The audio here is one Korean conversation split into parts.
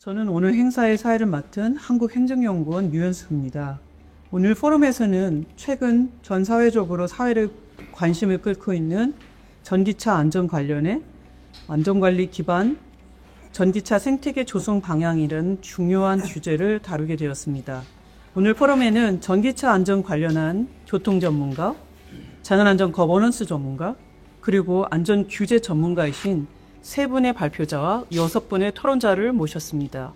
저는 오늘 행사의 사회를 맡은 한국행정연구원 유연수입니다. 오늘 포럼에서는 최근 전 사회적으로 사회를 관심을 끌고 있는 전기차 안전 관련해 안전관리 기반 전기차 생태계 조성 방향이라는 중요한 주제를 다루게 되었습니다. 오늘 포럼에는 전기차 안전 관련한 교통 전문가, 재난안전 거버넌스 전문가, 그리고 안전 규제 전문가이신 세 분의 발표자와 6분의 토론자를 모셨습니다.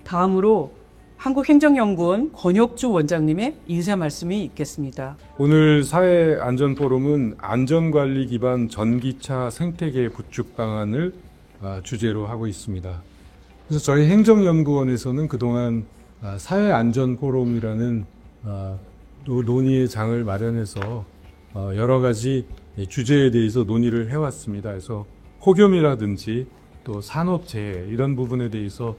다음으로 한국행정연구원 권혁주 원장님의 인사 말씀이 있겠습니다. 오늘 사회안전포럼은 안전관리 기반 전기차 생태계 구축 방안을 주제로 하고 있습니다. 그래서 저희 행정연구원에서는 그동안 사회안전포럼이라는 논의의 장을 마련해서 여러 가지 주제에 대해서 논의를 해왔습니다. 그래서 폭염이라든지 또 산업재해 이런 부분에 대해서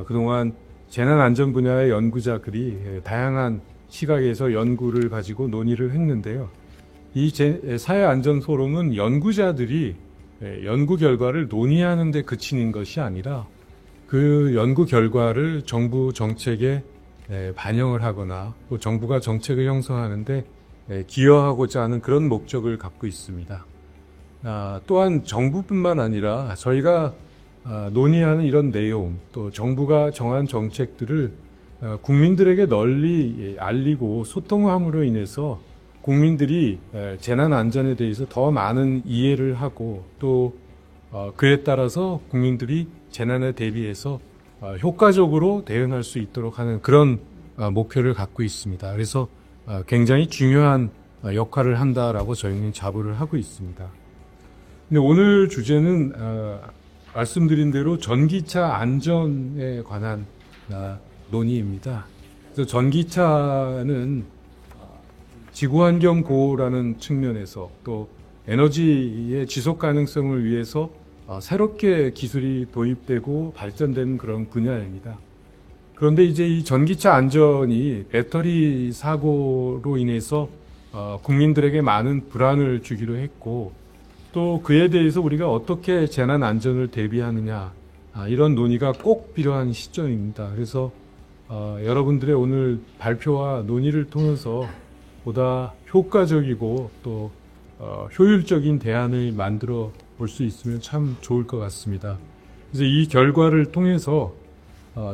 그동안 재난안전 분야의 연구자들이 다양한 시각에서 연구를 가지고 논의를 했는데요. 이 사회안전포럼은 연구자들이 연구 결과를 논의하는 데 그치는 것이 아니라 그 연구 결과를 정부 정책에 반영을 하거나 또 정부가 정책을 형성하는데 기여하고자 하는 그런 목적을 갖고 있습니다. 또한 정부뿐만 아니라 저희가 논의하는 이런 내용, 또 정부가 정한 정책들을 국민들에게 널리 알리고 소통함으로 인해서 국민들이 재난 안전에 대해서 더 많은 이해를 하고 또 그에 따라서 국민들이 재난에 대비해서 효과적으로 대응할 수 있도록 하는 그런 목표를 갖고 있습니다. 그래서 굉장히 중요한 역할을 한다라고 저희는 자부를 하고 있습니다. 근데 오늘 주제는 말씀드린 대로 전기차 안전에 관한 논의입니다. 그래서 전기차는 지구환경 보호라는 측면에서 또 에너지의 지속 가능성을 위해서 새롭게 기술이 도입되고 발전된 그런 분야입니다. 그런데 이제 이 전기차 안전이 배터리 사고로 인해서 국민들에게 많은 불안을 주기로 했고 또 그에 대해서 우리가 어떻게 재난 안전을 대비하느냐 이런 논의가 꼭 필요한 시점입니다. 그래서 여러분들의 오늘 발표와 논의를 통해서 보다 효과적이고 또 효율적인 대안을 만들어 볼 수 있으면 참 좋을 것 같습니다. 그래서 이 결과를 통해서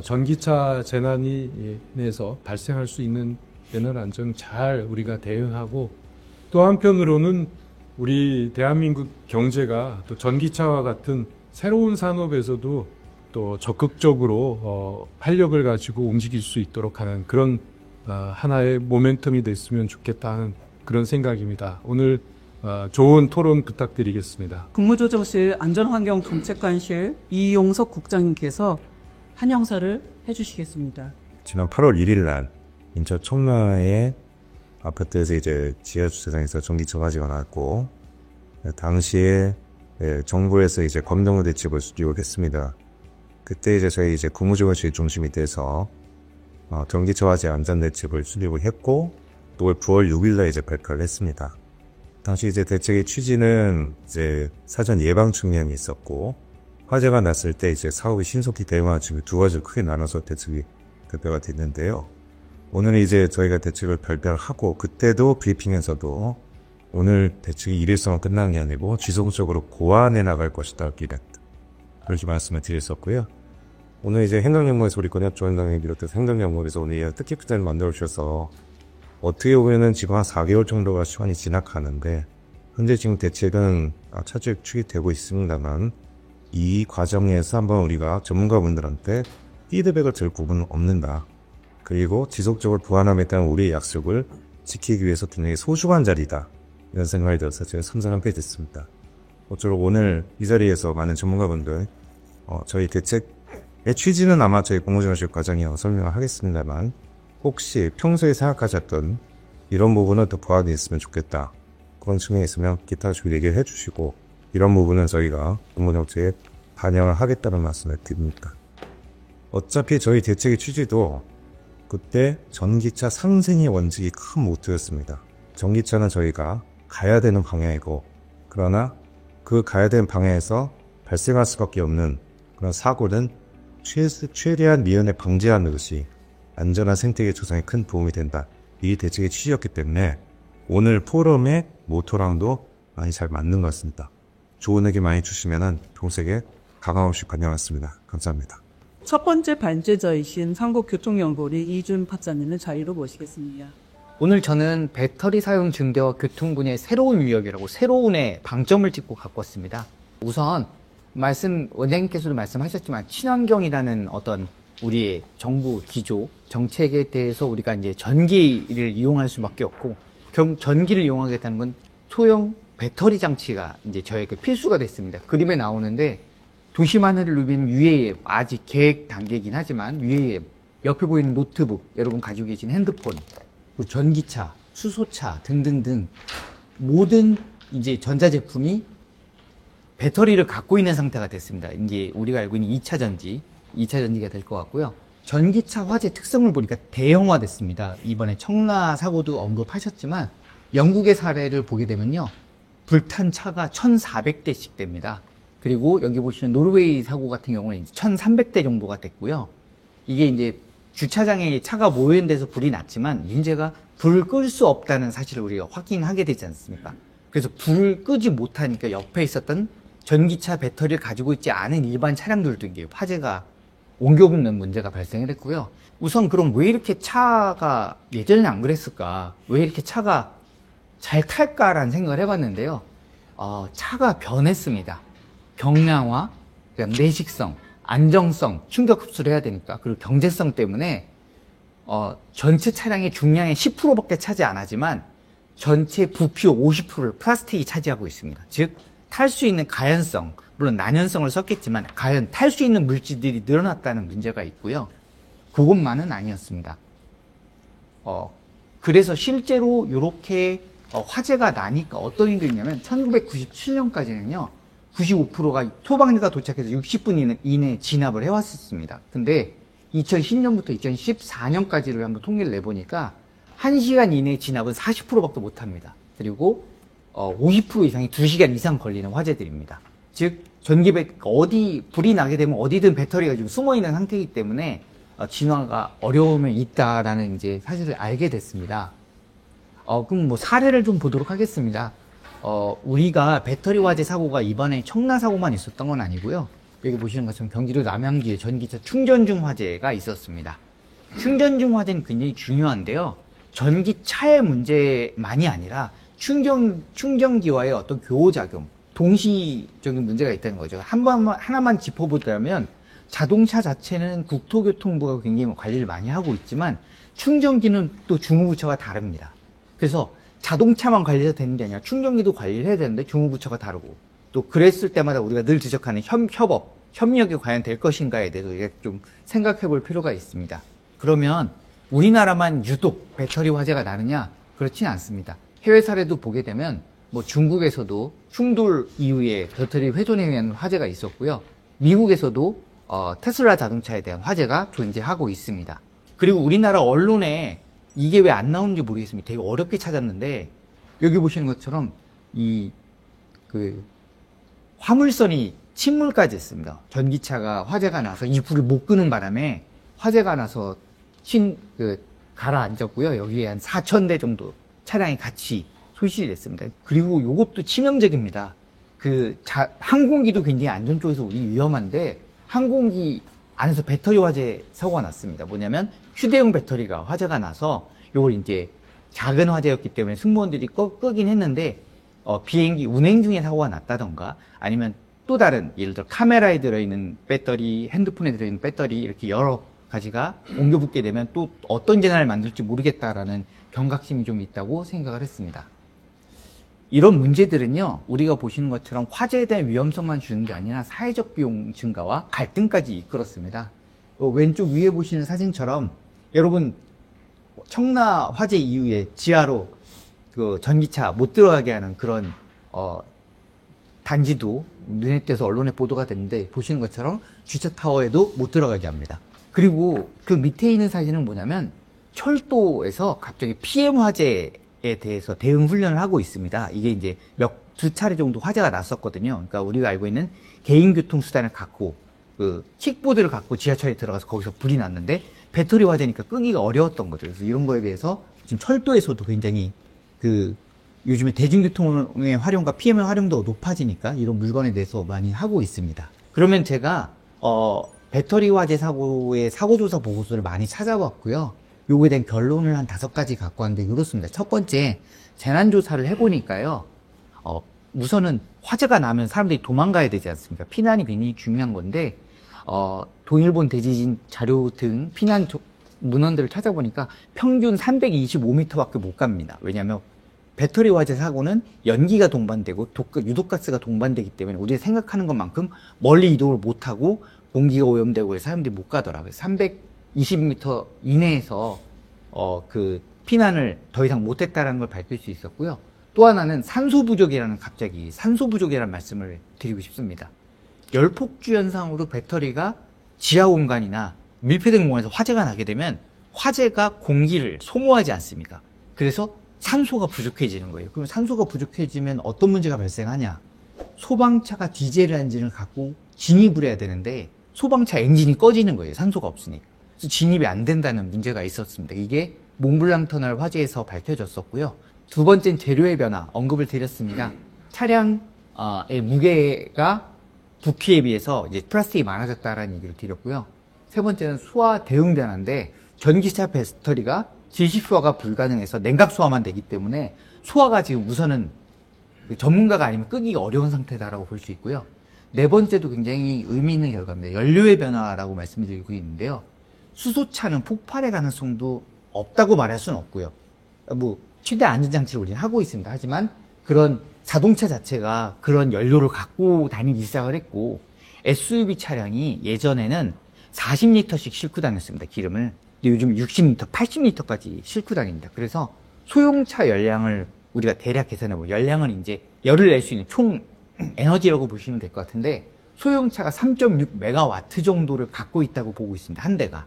전기차 재난이 인해서 발생할 수 있는 재난 안전 잘 우리가 대응하고 또 한편으로는 우리 대한민국 경제가 또 전기차와 같은 새로운 산업에서도 또 적극적으로 활력을 가지고 움직일 수 있도록 하는 그런 하나의 모멘텀이 됐으면 좋겠다는 그런 생각입니다. 오늘 좋은 토론 부탁드리겠습니다. 국무조정실 안전환경정책관실 이용석 국장님께서 한영사를 해주시겠습니다. 지난 8월 1일 날 인천 청라의 아파트에서 이제 지하 주차장에서 전기차 화재가 났고 당시에 정부에서 이제 검정로 대책을 수립을 했습니다. 그때 이제 저희 이제 국무조정실 중심이 돼서 전기차 화재 안전 대책을 수립을 했고 또 올 9월 6일 날 이제 발표를 했습니다. 당시 이제 대책의 취지는 이제 사전 예방 측면이 있었고 화재가 났을 때 이제 사업이 신속히 대응하는 두 가지를 크게 나눠서 대책이 발표가 됐는데요. 오늘 이제 저희가 대책을 발표를 하고 그때도 브리핑에서도 오늘 대책이 일회성은 끝나는 게 아니고 지속적으로 고안해 나갈 것이다 그렇게 말씀을 드렸었고요. 오늘 이제 행정연구원에서 우리 권혁주 원장님 비롯해서 행정연구원에서 오늘 뜻깊은 만들어 주셔서 어떻게 보면은 지금 한 4개월 정도가 시간이 지나가는데 현재 지금 대책은 차질 추이되고 있습니다만 이 과정에서 한번 우리가 전문가분들한테 피드백을 들 부분은 없는다. 그리고 지속적으로 보완함에 따른 우리의 약속을 지키기 위해서 굉장히 소중한 자리다. 이런 생각이 들어서 제가 참석하게 됐습니다. 모쪼록 오늘 이 자리에서 많은 전문가분들 저희 대책의 취지는 아마 저희 국무조정실 과장이 설명을 하겠습니다만 혹시 평소에 생각하셨던 이런 부분은 더 보완이 있으면 좋겠다. 그런 측면이 있으면 기타 쭉 얘기를 해주시고 이런 부분은 저희가 국무정책에 반영을 하겠다는 말씀을 드립니다. 어차피 저희 대책의 취지도 그때 전기차 상생의 원칙이 큰 모토였습니다. 전기차는 저희가 가야 되는 방향이고 그러나 그 가야 되는 방향에서 발생할 수밖에 없는 그런 사고는 최대한 미연에 방지하는 것이 안전한 생태계 조성에 큰 도움이 된다. 이 대책의 취지였기 때문에 오늘 포럼의 모토랑도 많이 잘 맞는 것 같습니다. 좋은 의견 많이 주시면은 동색에 가감 없이 관여하겠습니다. 감사합니다. 첫 번째 발제자이신 한국교통연구원의 이준 파자님을 자리로 모시겠습니다. 오늘 저는 배터리 사용 증대와 교통 분야의 새로운 위협이라고 새로운의 방점을 짚고 갖고 왔습니다. 우선 원장님께서도 말씀하셨지만 친환경이라는 어떤 우리의 정부 기조 정책에 대해서 우리가 이제 전기를 이용할 수밖에 없고 전기를 이용하겠다는 건 소형 배터리 장치가 이제 저에게 필수가 됐습니다. 그림에 나오는데 도심 하늘을 누비는 UAM 아직 계획 단계이긴 하지만 UAM 옆에 보이는 노트북 여러분 가지고 계신 핸드폰 그리고 전기차 수소차 등등등 모든 이제 전자제품이 배터리를 갖고 있는 상태가 됐습니다. 이제 우리가 알고 있는 2차 전지가 될 것 같고요. 전기차 화재 특성을 보니까 대형화됐습니다. 이번에 청라 사고도 언급하셨지만 영국의 사례를 보게 되면요. 불탄 차가 1,400대씩 됩니다. 그리고 여기 보시는 노르웨이 사고 같은 경우는 1,300대 정도가 됐고요. 이게 이제 주차장에 차가 모여있는 데서 불이 났지만 문제가 불을 끌 수 없다는 사실을 우리가 확인하게 되지 않습니까? 그래서 불을 끄지 못하니까 옆에 있었던 전기차 배터리를 가지고 있지 않은 일반 차량들도 이게 화재가 옮겨붙는 문제가 발생을 했고요. 우선 그럼 왜 이렇게 차가 예전에는 안 그랬을까? 왜 이렇게 차가 잘 탈까라는 생각을 해봤는데요. 차가 변했습니다. 경량화, 그다음 내식성, 안정성, 충격 흡수를 해야 되니까 그리고 경제성 때문에 전체 차량의 중량의 10%밖에 차지 안 하지만 전체 부피의 50%를 플라스틱이 차지하고 있습니다. 즉 탈 수 있는 가연성, 물론 난연성을 썼겠지만 탈 수 있는 물질들이 늘어났다는 문제가 있고요. 그것만은 아니었습니다. 그래서 실제로 이렇게 화재가 나니까 어떤 일이 있냐면 1997년까지는요. 95%가 소방대가 도착해서 60분 이내에 진압을 해왔었습니다. 근데 2010년부터 2014년까지를 한번 통계를 내보니까 1시간 이내에 진압은 40%밖에 못합니다. 그리고 50% 이상이 2시간 이상 걸리는 화재들입니다. 즉 불이 나게 되면 어디든 배터리가 좀 숨어있는 상태이기 때문에 진화가 어려움이 있다라는 이제 사실을 알게 됐습니다. 그럼 뭐 사례를 좀 보도록 하겠습니다. 우리가 배터리 화재 사고가 이번에 청라 사고만 있었던 건 아니고요. 여기 보시는 것처럼 경기도 남양주에 전기차 충전 중 화재가 있었습니다. 충전 중 화재는 굉장히 중요한데요. 전기차의 문제만이 아니라 충전기와의 어떤 교호작용, 동시적인 문제가 있다는 거죠. 하나만 짚어보자면 자동차 자체는 국토교통부가 굉장히 관리를 많이 하고 있지만 충전기는 또 주무부처가 다릅니다. 그래서 자동차만 관리해서 되는 게 아니라 충전기도 관리를 해야 되는데 주무부처가 다르고 또 그랬을 때마다 우리가 늘 지적하는 협력이 과연 될 것인가에 대해서 좀 생각해 볼 필요가 있습니다. 그러면 우리나라만 유독 배터리 화재가 나느냐? 그렇진 않습니다. 해외 사례도 보게 되면 뭐 중국에서도 충돌 이후에 배터리 훼손에 의한 화재가 있었고요. 미국에서도 테슬라 자동차에 대한 화재가 존재하고 있습니다. 그리고 우리나라 언론에 이게 왜 안 나오는지 모르겠습니다. 되게 어렵게 찾았는데 여기 보시는 것처럼 화물선이 침몰까지 했습니다. 전기차가 화재가 나서 이 불을 못 끄는 바람에 화재가 나서 가라앉았고요. 여기에 한 4,000대 정도 차량이 같이 소실이 됐습니다. 그리고 이것도 치명적입니다. 항공기도 굉장히 안전 쪽에서 우리 위험한데 항공기 안에서 배터리 화재 사고가 났습니다. 뭐냐면 휴대용 배터리가 화재가 나서 이걸 이제 작은 화재였기 때문에 승무원들이 끄긴 했는데 비행기 운행 중에 사고가 났다던가 아니면 또 다른 예를 들어 카메라에 들어있는 배터리, 핸드폰에 들어있는 배터리 이렇게 여러 가지가 옮겨붙게 되면 또 어떤 재난을 만들지 모르겠다라는 경각심이 좀 있다고 생각을 했습니다. 이런 문제들은요, 우리가 보시는 것처럼 화재에 대한 위험성만 주는 게 아니라 사회적 비용 증가와 갈등까지 이끌었습니다. 왼쪽 위에 보시는 사진처럼 여러분 청라 화재 이후에 지하로 전기차 못 들어가게 하는 그런 단지도 눈에 띄어서 언론에 보도가 됐는데 보시는 것처럼 주차타워에도 못 들어가게 합니다. 그리고 그 밑에 있는 사진은 뭐냐면 철도에서 갑자기 PM 화재에 대해서 대응 훈련을 하고 있습니다. 이게 이제 두 차례 정도 화재가 났었거든요. 그러니까 우리가 알고 있는 개인교통수단을 갖고 그 킥보드를 갖고 지하철에 들어가서 거기서 불이 났는데 배터리 화재니까 끄기가 어려웠던 거죠. 그래서 이런 거에 대해서 지금 철도에서도 굉장히 그 요즘에 대중교통의 활용과 PM의 활용도가 높아지니까 이런 물건에 대해서 많이 하고 있습니다. 그러면 제가 배터리 화재 사고의 사고조사 보고서를 많이 찾아봤고요. 요거에 대한 결론을 한 5가지 갖고 왔는데 이렇습니다. 첫 번째, 재난조사를 해보니까요. 우선은 화재가 나면 사람들이 도망가야 되지 않습니까? 피난이 굉장히 중요한 건데 동일본 대지진 자료 등 피난 문헌들을 찾아보니까 평균 325m밖에 못 갑니다. 왜냐하면 배터리 화재 사고는 연기가 동반되고 유독가스가 동반되기 때문에 우리가 생각하는 것만큼 멀리 이동을 못하고 공기가 오염되고 해서 사람들이 못 가더라고요. 320m 이내에서 그 피난을 더 이상 못했다는 걸 밝힐 수 있었고요. 또 하나는 산소 부족이라는 말씀을 드리고 싶습니다. 열폭주 현상으로 배터리가 지하 공간이나 밀폐된 공간에서 화재가 나게 되면 화재가 공기를 소모하지 않습니까? 그래서 산소가 부족해지는 거예요. 그럼 산소가 부족해지면 어떤 문제가 발생하냐? 소방차가 디젤 엔진을 갖고 진입을 해야 되는데 소방차 엔진이 꺼지는 거예요. 산소가 없으니까. 그래서 진입이 안 된다는 문제가 있었습니다. 이게 몽블랑 터널 화재에서 밝혀졌었고요. 두 번째는 재료의 변화, 언급을 드렸습니다. 차량의 무게가 부피에 비해서 이제 플라스틱이 많아졌다라는 얘기를 드렸고요. 세 번째는 수화 대응 변화인데 전기차 배터리가 질식 수화가 불가능해서 냉각 수화만 되기 때문에 수화가 지금 우선은 전문가가 아니면 끄기가 어려운 상태다라고 볼 수 있고요. 네 번째도 굉장히 의미 있는 결과입니다. 연료의 변화라고 말씀드리고 있는데요. 수소차는 폭발의 가능성도 없다고 말할 수는 없고요. 뭐 최대 안전장치를 우리는 하고 있습니다. 하지만 그런 자동차 자체가 그런 연료를 갖고 다니기 시작을 했고 SUV 차량이 예전에는 40리터씩 싣고 다녔습니다. 기름을. 근데 요즘 60리터, 80리터까지 싣고 다닙니다. 그래서 소형차 열량을 우리가 대략 계산해보면 열량은 이제 열을 낼 수 있는 총 에너지라고 보시면 될 것 같은데 소형차가 3.6메가와트 정도를 갖고 있다고 보고 있습니다. 한 대가.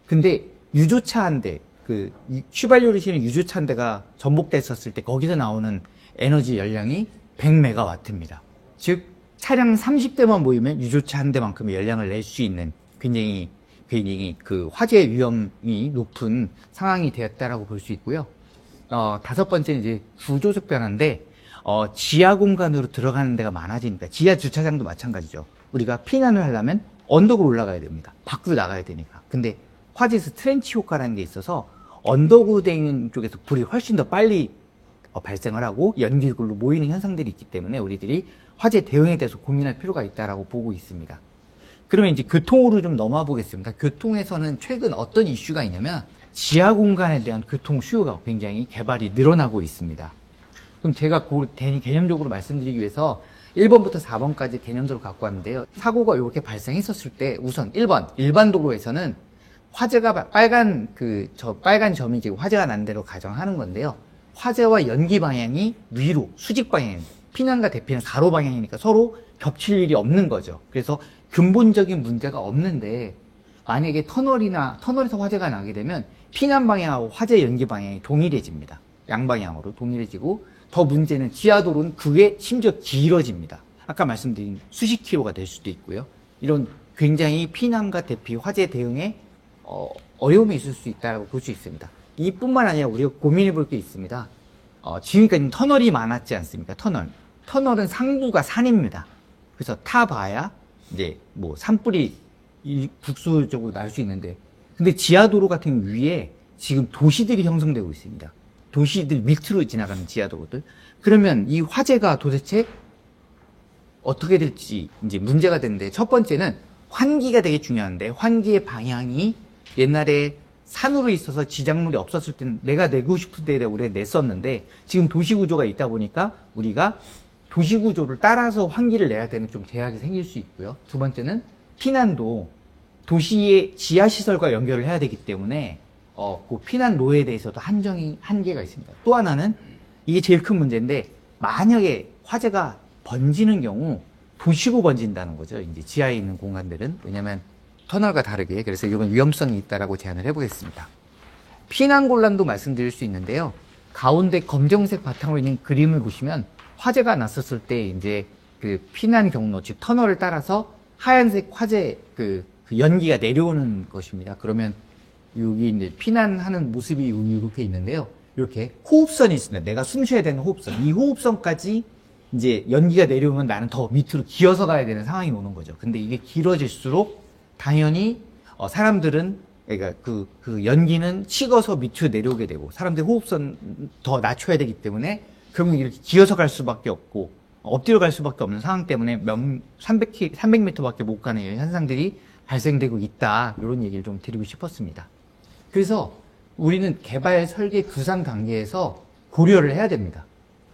근데 유조차 한 대, 그 휘발유를 실은 유조차 한 대가 전복됐었을 때 거기서 나오는 에너지 열량이 100메가와트입니다. 즉 차량 30대만 모이면 유조차 한 대만큼의 열량을 낼 수 있는 굉장히 그 화재 위험이 높은 상황이 되었다라고 볼 수 있고요. 다섯 번째는 이제 구조적 변화인데 지하 공간으로 들어가는 데가 많아지니까 지하 주차장도 마찬가지죠. 우리가 피난을 하려면 언덕으로 올라가야 됩니다. 밖으로 나가야 되니까. 근데 화재에서 트렌치 효과라는 게 있어서 언덕으로 돼 있는 쪽에서 불이 훨씬 더 빨리 발생을 하고 연기굴로 모이는 현상들이 있기 때문에 우리들이 화재 대응에 대해서 고민할 필요가 있다라고 보고 있습니다. 그러면 이제 교통으로 좀 넘어가 보겠습니다. 교통에서는 최근 어떤 이슈가 있냐면 지하 공간에 대한 교통 수요가 굉장히 개발이 늘어나고 있습니다. 그럼 제가 그 개념적으로 말씀드리기 위해서 1번부터 4번까지 개념적으로 갖고 왔는데요. 사고가 이렇게 발생했었을 때 우선 1번 일반 도로에서는 화재가 빨간 점이 지금 화재가 난 대로 가정하는 건데요. 화재와 연기 방향이 위로 수직 방향입니다. 피난과 대피는 가로 방향이니까 서로 겹칠 일이 없는 거죠. 그래서 근본적인 문제가 없는데 만약에 터널에서 화재가 나게 되면 피난 방향하고 화재 연기 방향이 동일해집니다. 양방향으로 동일해지고 더 문제는 지하도로는 그게 심지어 길어집니다. 아까 말씀드린 수십 킬로가 될 수도 있고요. 이런 굉장히 피난과 대피, 화재 대응에 어려움이 있을 수 있다고 볼 수 있습니다. 이뿐만 아니라 우리가 고민해 볼 게 있습니다. 지금까지 터널이 많았지 않습니까? 터널은 상부가 산입니다. 그래서 타봐야 이제 뭐 산불이 국수적으로 날 수 있는데, 근데 지하도로 같은 위에 지금 도시들이 형성되고 있습니다. 도시들 밑으로 지나가는 지하도로들. 그러면 이 화재가 도대체 어떻게 될지 이제 문제가 되는데, 첫 번째는 환기가 되게 중요한데, 환기의 방향이 옛날에 산으로 있어서 지작물이 없었을 때는 내가 내고 싶은 데에 우리가 냈었는데, 지금 도시구조가 있다 보니까 우리가 도시구조를 따라서 환기를 내야 되는 좀 제약이 생길 수 있고요. 두 번째는 피난도 도시의 지하시설과 연결을 해야 되기 때문에 그 피난로에 대해서도 한계가 있습니다. 또 하나는 이게 제일 큰 문제인데, 만약에 화재가 번지는 경우 도시로 번진다는 거죠. 이제 지하에 있는 공간들은. 왜냐면 터널과 다르게. 그래서 이건 위험성이 있다라고 제안을 해보겠습니다. 피난 곤란도 말씀드릴 수 있는데요. 가운데 검정색 바탕으로 있는 그림을 보시면 화재가 났었을 때 이제 그 피난 경로, 즉 터널을 따라서 하얀색 화재 그 연기가 내려오는 것입니다. 그러면 여기 이제 피난하는 모습이 이렇게 있는데요. 이렇게 호흡선이 있습니다. 내가 숨 쉬어야 되는 호흡선. 이 호흡선까지 이제 연기가 내려오면 나는 더 밑으로 기어서 가야 되는 상황이 오는 거죠. 근데 이게 길어질수록 당연히 사람들은 그러니까 그 연기는 식어서 밑으로 내려오게 되고 사람들이 호흡선 더 낮춰야 되기 때문에 결국 이렇게 기어서 갈 수밖에 없고 엎드려 갈 수밖에 없는 상황 때문에 300m밖에 못 가는 이런 현상들이 발생되고 있다. 이런 얘기를 좀 드리고 싶었습니다. 그래서 우리는 개발 설계 구상 단계에서 고려를 해야 됩니다.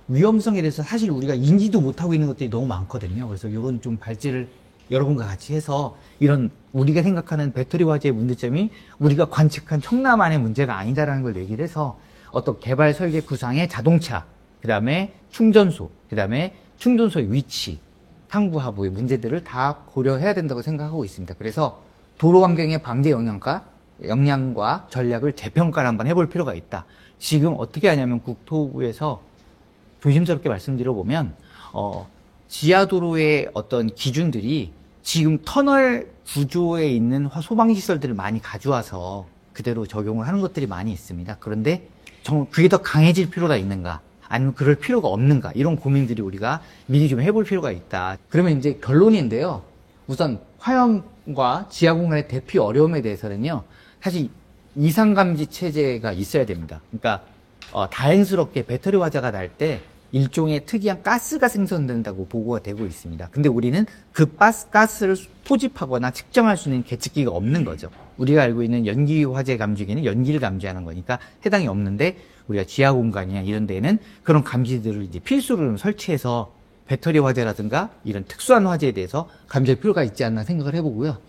위험성에 대해서 사실 우리가 인지도 못하고 있는 것들이 너무 많거든요. 그래서 이건 좀 발제를 여러분과 같이 해서 이런 우리가 생각하는 배터리 화재의 문제점이 우리가 관측한 청라만의 문제가 아니다라는 걸 얘기를 해서 어떤 개발 설계 구상의 자동차, 그 다음에 충전소, 그 다음에 충전소의 위치, 상부 하부의 문제들을 다 고려해야 된다고 생각하고 있습니다. 그래서 도로 환경의 방제 영향과 전략을 재평가를 한번 해볼 필요가 있다. 지금 어떻게 하냐면 국토부에서 조심스럽게 말씀드려보면 지하도로의 어떤 기준들이 지금 터널 구조에 있는 소방시설들을 많이 가져와서 그대로 적용을 하는 것들이 많이 있습니다. 그런데 그게 더 강해질 필요가 있는가? 아니면 그럴 필요가 없는가? 이런 고민들이 우리가 미리 좀 해볼 필요가 있다. 그러면 이제 결론인데요. 우선 화염과 지하 공간의 대피 어려움에 대해서는요. 사실 이상감지 체제가 있어야 됩니다. 그러니까 다행스럽게 배터리 화재가 날 때 일종의 특이한 가스가 생성된다고 보고가 되고 있습니다. 근데 우리는 그 가스를 포집하거나 측정할 수 있는 계측기가 없는 거죠. 우리가 알고 있는 연기 화재 감지기는 연기를 감지하는 거니까 해당이 없는데 우리가 지하 공간이나 이런 데에는 그런 감지들을 이제 필수로 설치해서 배터리 화재라든가 이런 특수한 화재에 대해서 감지할 필요가 있지 않나 생각을 해보고요.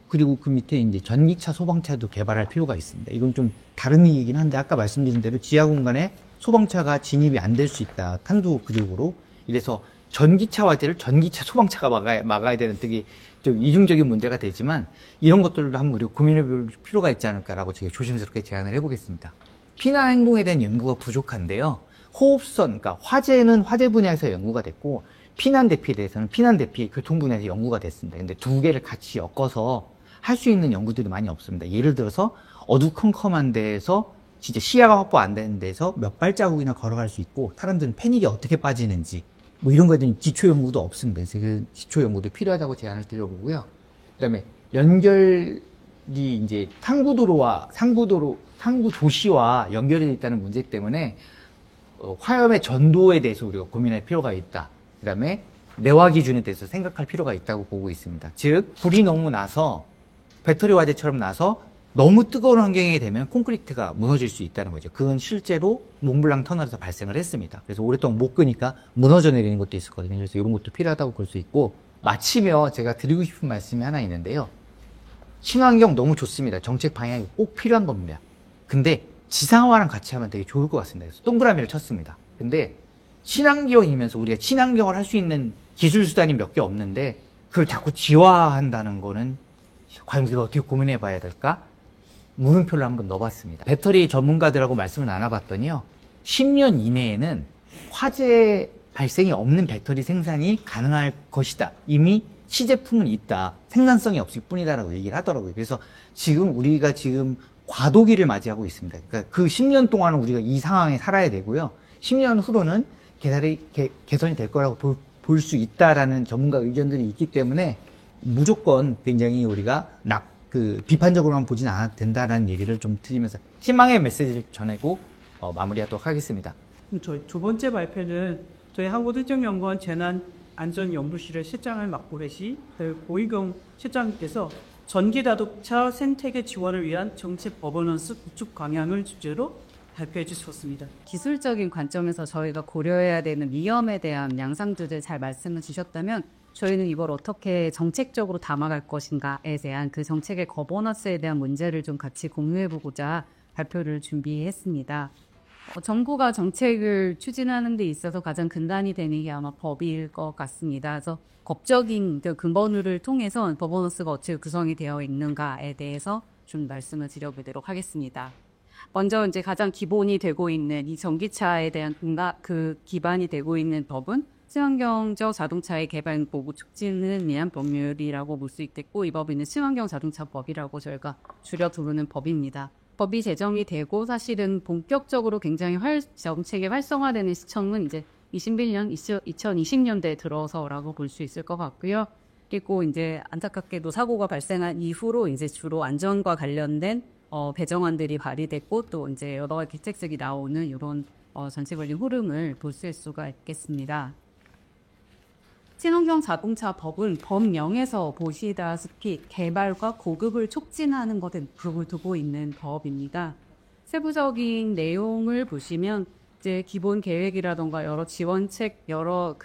그리고 그 밑에 이제 전기차, 소방차도 개발할 필요가 있습니다. 이건 좀 다른 얘기긴 한데 아까 말씀드린 대로 지하 공간에 소방차가 진입이 안 될 수 있다. 탄도 그쪽으로. 이래서 전기차 화재를 전기차, 소방차가 막아야 되는 되게 좀 이중적인 문제가 되지만 이런 것들도 한번 우리가 고민해 볼 필요가 있지 않을까라고 제가 조심스럽게 제안을 해보겠습니다. 피난 행동에 대한 연구가 부족한데요. 호흡선, 그러니까 화재는 화재 분야에서 연구가 됐고 피난 대피에 대해서는 피난 대피 교통 분야에서 연구가 됐습니다. 근데 두 개를 같이 엮어서 할 수 있는 연구들이 많이 없습니다. 예를 들어서 어두컴컴한 데에서 진짜 시야가 확보 안 되는 데서 몇 발자국이나 걸어갈 수 있고 사람들은 패닉이 어떻게 빠지는지 뭐 이런 거에 대한 기초 연구도 없습니다. 그래서 그 기초 연구도 필요하다고 제안을 드려보고요. 그다음에 연결이 이제 상부도로와 상부 도시와 연결이 있다는 문제 때문에 화염의 전도에 대해서 우리가 고민할 필요가 있다. 그다음에 내화 기준에 대해서 생각할 필요가 있다고 보고 있습니다. 즉 불이 너무 나서 배터리 화재처럼 나서 너무 뜨거운 환경이 되면 콘크리트가 무너질 수 있다는 거죠. 그건 실제로 몽블랑 터널에서 발생을 했습니다. 그래서 오랫동안 못 끄니까 무너져 내리는 것도 있었거든요. 그래서 이런 것도 필요하다고 볼 수 있고 마치며 제가 드리고 싶은 말씀이 하나 있는데요. 친환경 너무 좋습니다. 정책 방향이 꼭 필요한 겁니다. 근데 지상화랑 같이 하면 되게 좋을 것 같습니다. 그래서 동그라미를 쳤습니다. 근데 친환경이면서 우리가 친환경을 할 수 있는 기술 수단이 몇 개 없는데 그걸 자꾸 지화한다는 거는 과연 우리가 어떻게 고민해 봐야 될까? 물음표를 한번 넣어봤습니다. 배터리 전문가들하고 말씀을 나눠봤더니요. 10년 이내에는 화재 발생이 없는 배터리 생산이 가능할 것이다. 이미 시제품은 있다. 생산성이 없을 뿐이다라고 얘기를 하더라고요. 그래서 우리가 지금 과도기를 맞이하고 있습니다. 그러니까 그 10년 동안은 우리가 이 상황에 살아야 되고요. 10년 후로는 개선이 될 거라고 볼 수 있다라는 전문가 의견들이 있기 때문에 무조건 굉장히 우리가 비판적으로만 보진 않아도 된다라는 얘기를 좀 드리면서 희망의 메시지를 전하고 마무리하도록 하겠습니다. 저희 두 번째 발표는 저희 한국특정연구원 재난안전연구실의 실장을 맡고 계신 고희경 실장님께서 전기자동차 생태계 지원을 위한 정책 거버넌스 구축 방향을 주제로 발표해 주셨습니다. 기술적인 관점에서 저희가 고려해야 되는 위험에 대한 양상들을 잘 말씀을 주셨다면 저희는 이걸 어떻게 정책적으로 담아갈 것인가에 대한 그 정책의 거버넌스에 대한 문제를 좀 같이 공유해보고자 발표를 준비했습니다. 정부가 정책을 추진하는 데 있어서 가장 근간이 되는 게 아마 법일 것 같습니다. 그래서 법적인 근본을 통해서 거버넌스가 어떻게 구성이 되어 있는가에 대해서 좀 말씀을 드려보도록 하겠습니다. 먼저 이제 가장 기본이 되고 있는 이 전기차에 대한 기반이 되고 있는 법은 친환경적 자동차의 개발 보고 촉진을 위한 법률이라고 볼 수 있겠고, 이 법인은 친환경 자동차법이라고 저희가 줄여 부르는 법입니다. 법이 제정이 되고 사실은 본격적으로 굉장히 정책이 활성화되는 시점은 이제 2020년대에 들어서라고 볼 수 있을 것 같고요. 그리고 이제 안타깝게도 사고가 발생한 이후로 이제 주로 안전과 관련된 배정안들이 발의됐고, 또 이제 여러 가지 대책들이 나오는 이런 전체적인 흐름을 볼 수가 있겠습니다. 친환경 자동차 법은 법령에서 보시다시피 개발과 공급을 촉진하는 것에 목적을 두고 있는 법입니다. 세부적인 내용을 보시면 이제 기본 계획이라던가 여러 지원책, 여러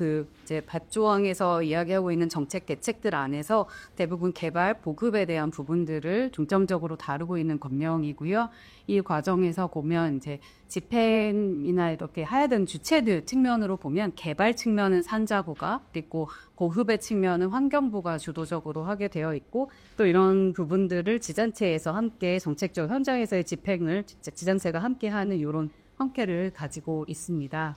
이제 밭조항에서 이야기하고 있는 정책 대책들 안에서 대부분 개발, 보급에 대한 부분들을 중점적으로 다루고 있는 법령이고요. 이 과정에서 보면 이제 집행이나 이렇게 해야 되는 주체들 측면으로 보면 개발 측면은 산자부가, 그리고 보급의 측면은 환경부가 주도적으로 하게 되어 있고, 또 이런 부분들을 지자체에서 함께 정책적 현장에서의 집행을 지자체가 함께 하는 이런 형태를 가지고 있습니다.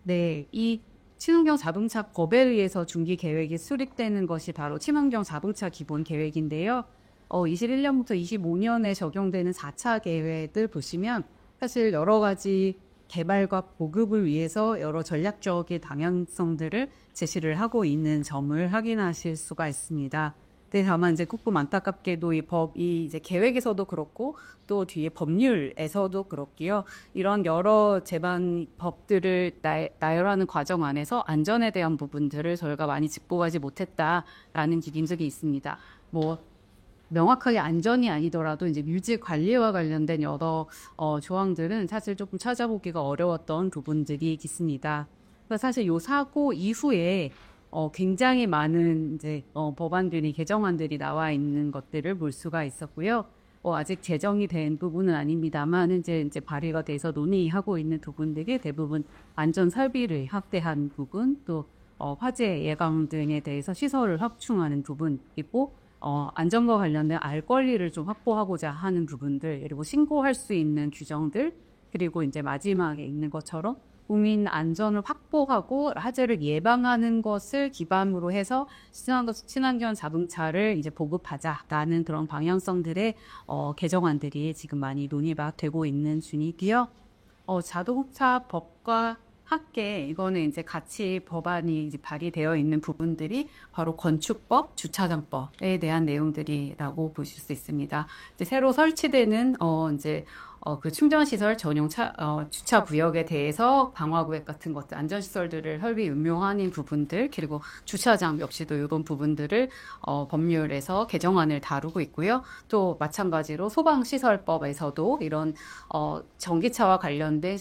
네, 이 친환경 자동차 법에 의해서 중기 계획이 수립되는 것이 바로 친환경 자동차 기본 계획인데요. 21년부터 25년에 적용되는 4차 계획을 보시면 사실 여러 가지 개발과 보급을 위해서 여러 전략적인 방향성들을 제시를 하고 있는 점을 확인하실 수가 있습니다. 네, 다만 이제 조금 안타깝게도 이 법이 이제 계획에서도 그렇고 또 뒤에 법률에서도 그렇고요. 이런 여러 제반 법들을 나열하는 과정 안에서 안전에 대한 부분들을 저희가 많이 짚고가지 못했다라는 지적이 있습니다. 명확하게 안전이 아니더라도 이제 뮤지 관리와 관련된 여러 조항들은 사실 조금 찾아보기가 어려웠던 부분들이 있습니다. 그러니까 사실 요 사고 이후에 굉장히 많은 이제 법안들이 개정안들이 나와 있는 것들을 볼 수가 있었고요. 아직 제정이 된 부분은 아닙니다만 이제 발의가 돼서 논의하고 있는 부분들이 대부분 안전 설비를 확대한 부분, 또 화재 예방 등에 대해서 시설을 확충하는 부분이고, 안전과 관련된 알 권리를 좀 확보하고자 하는 부분들, 그리고 신고할 수 있는 규정들, 그리고 이제 마지막에 있는 것처럼 국민 안전을 확보하고 화재를 예방하는 것을 기반으로 해서 친환경 자동차를 이제 보급하자라는 그런 방향성들의 개정안들이 지금 많이 논의가 되고 있는 중이고요. 자동차 법과 함께 이거는 이제 같이 법안이 이제 발의되어 있는 부분들이 바로 건축법, 주차장법에 대한 내용들이라고 보실 수 있습니다. 이제 새로 설치되는 그 충전시설 전용 주차 구역에 대해서 방화구역 같은 것들, 안전시설들을 설비 운용하는 부분들, 그리고 주차장 역시도 이런 부분들을 법률에서 개정안을 다루고 있고요. 또 마찬가지로 소방시설법에서도 이런 전기차와 관련된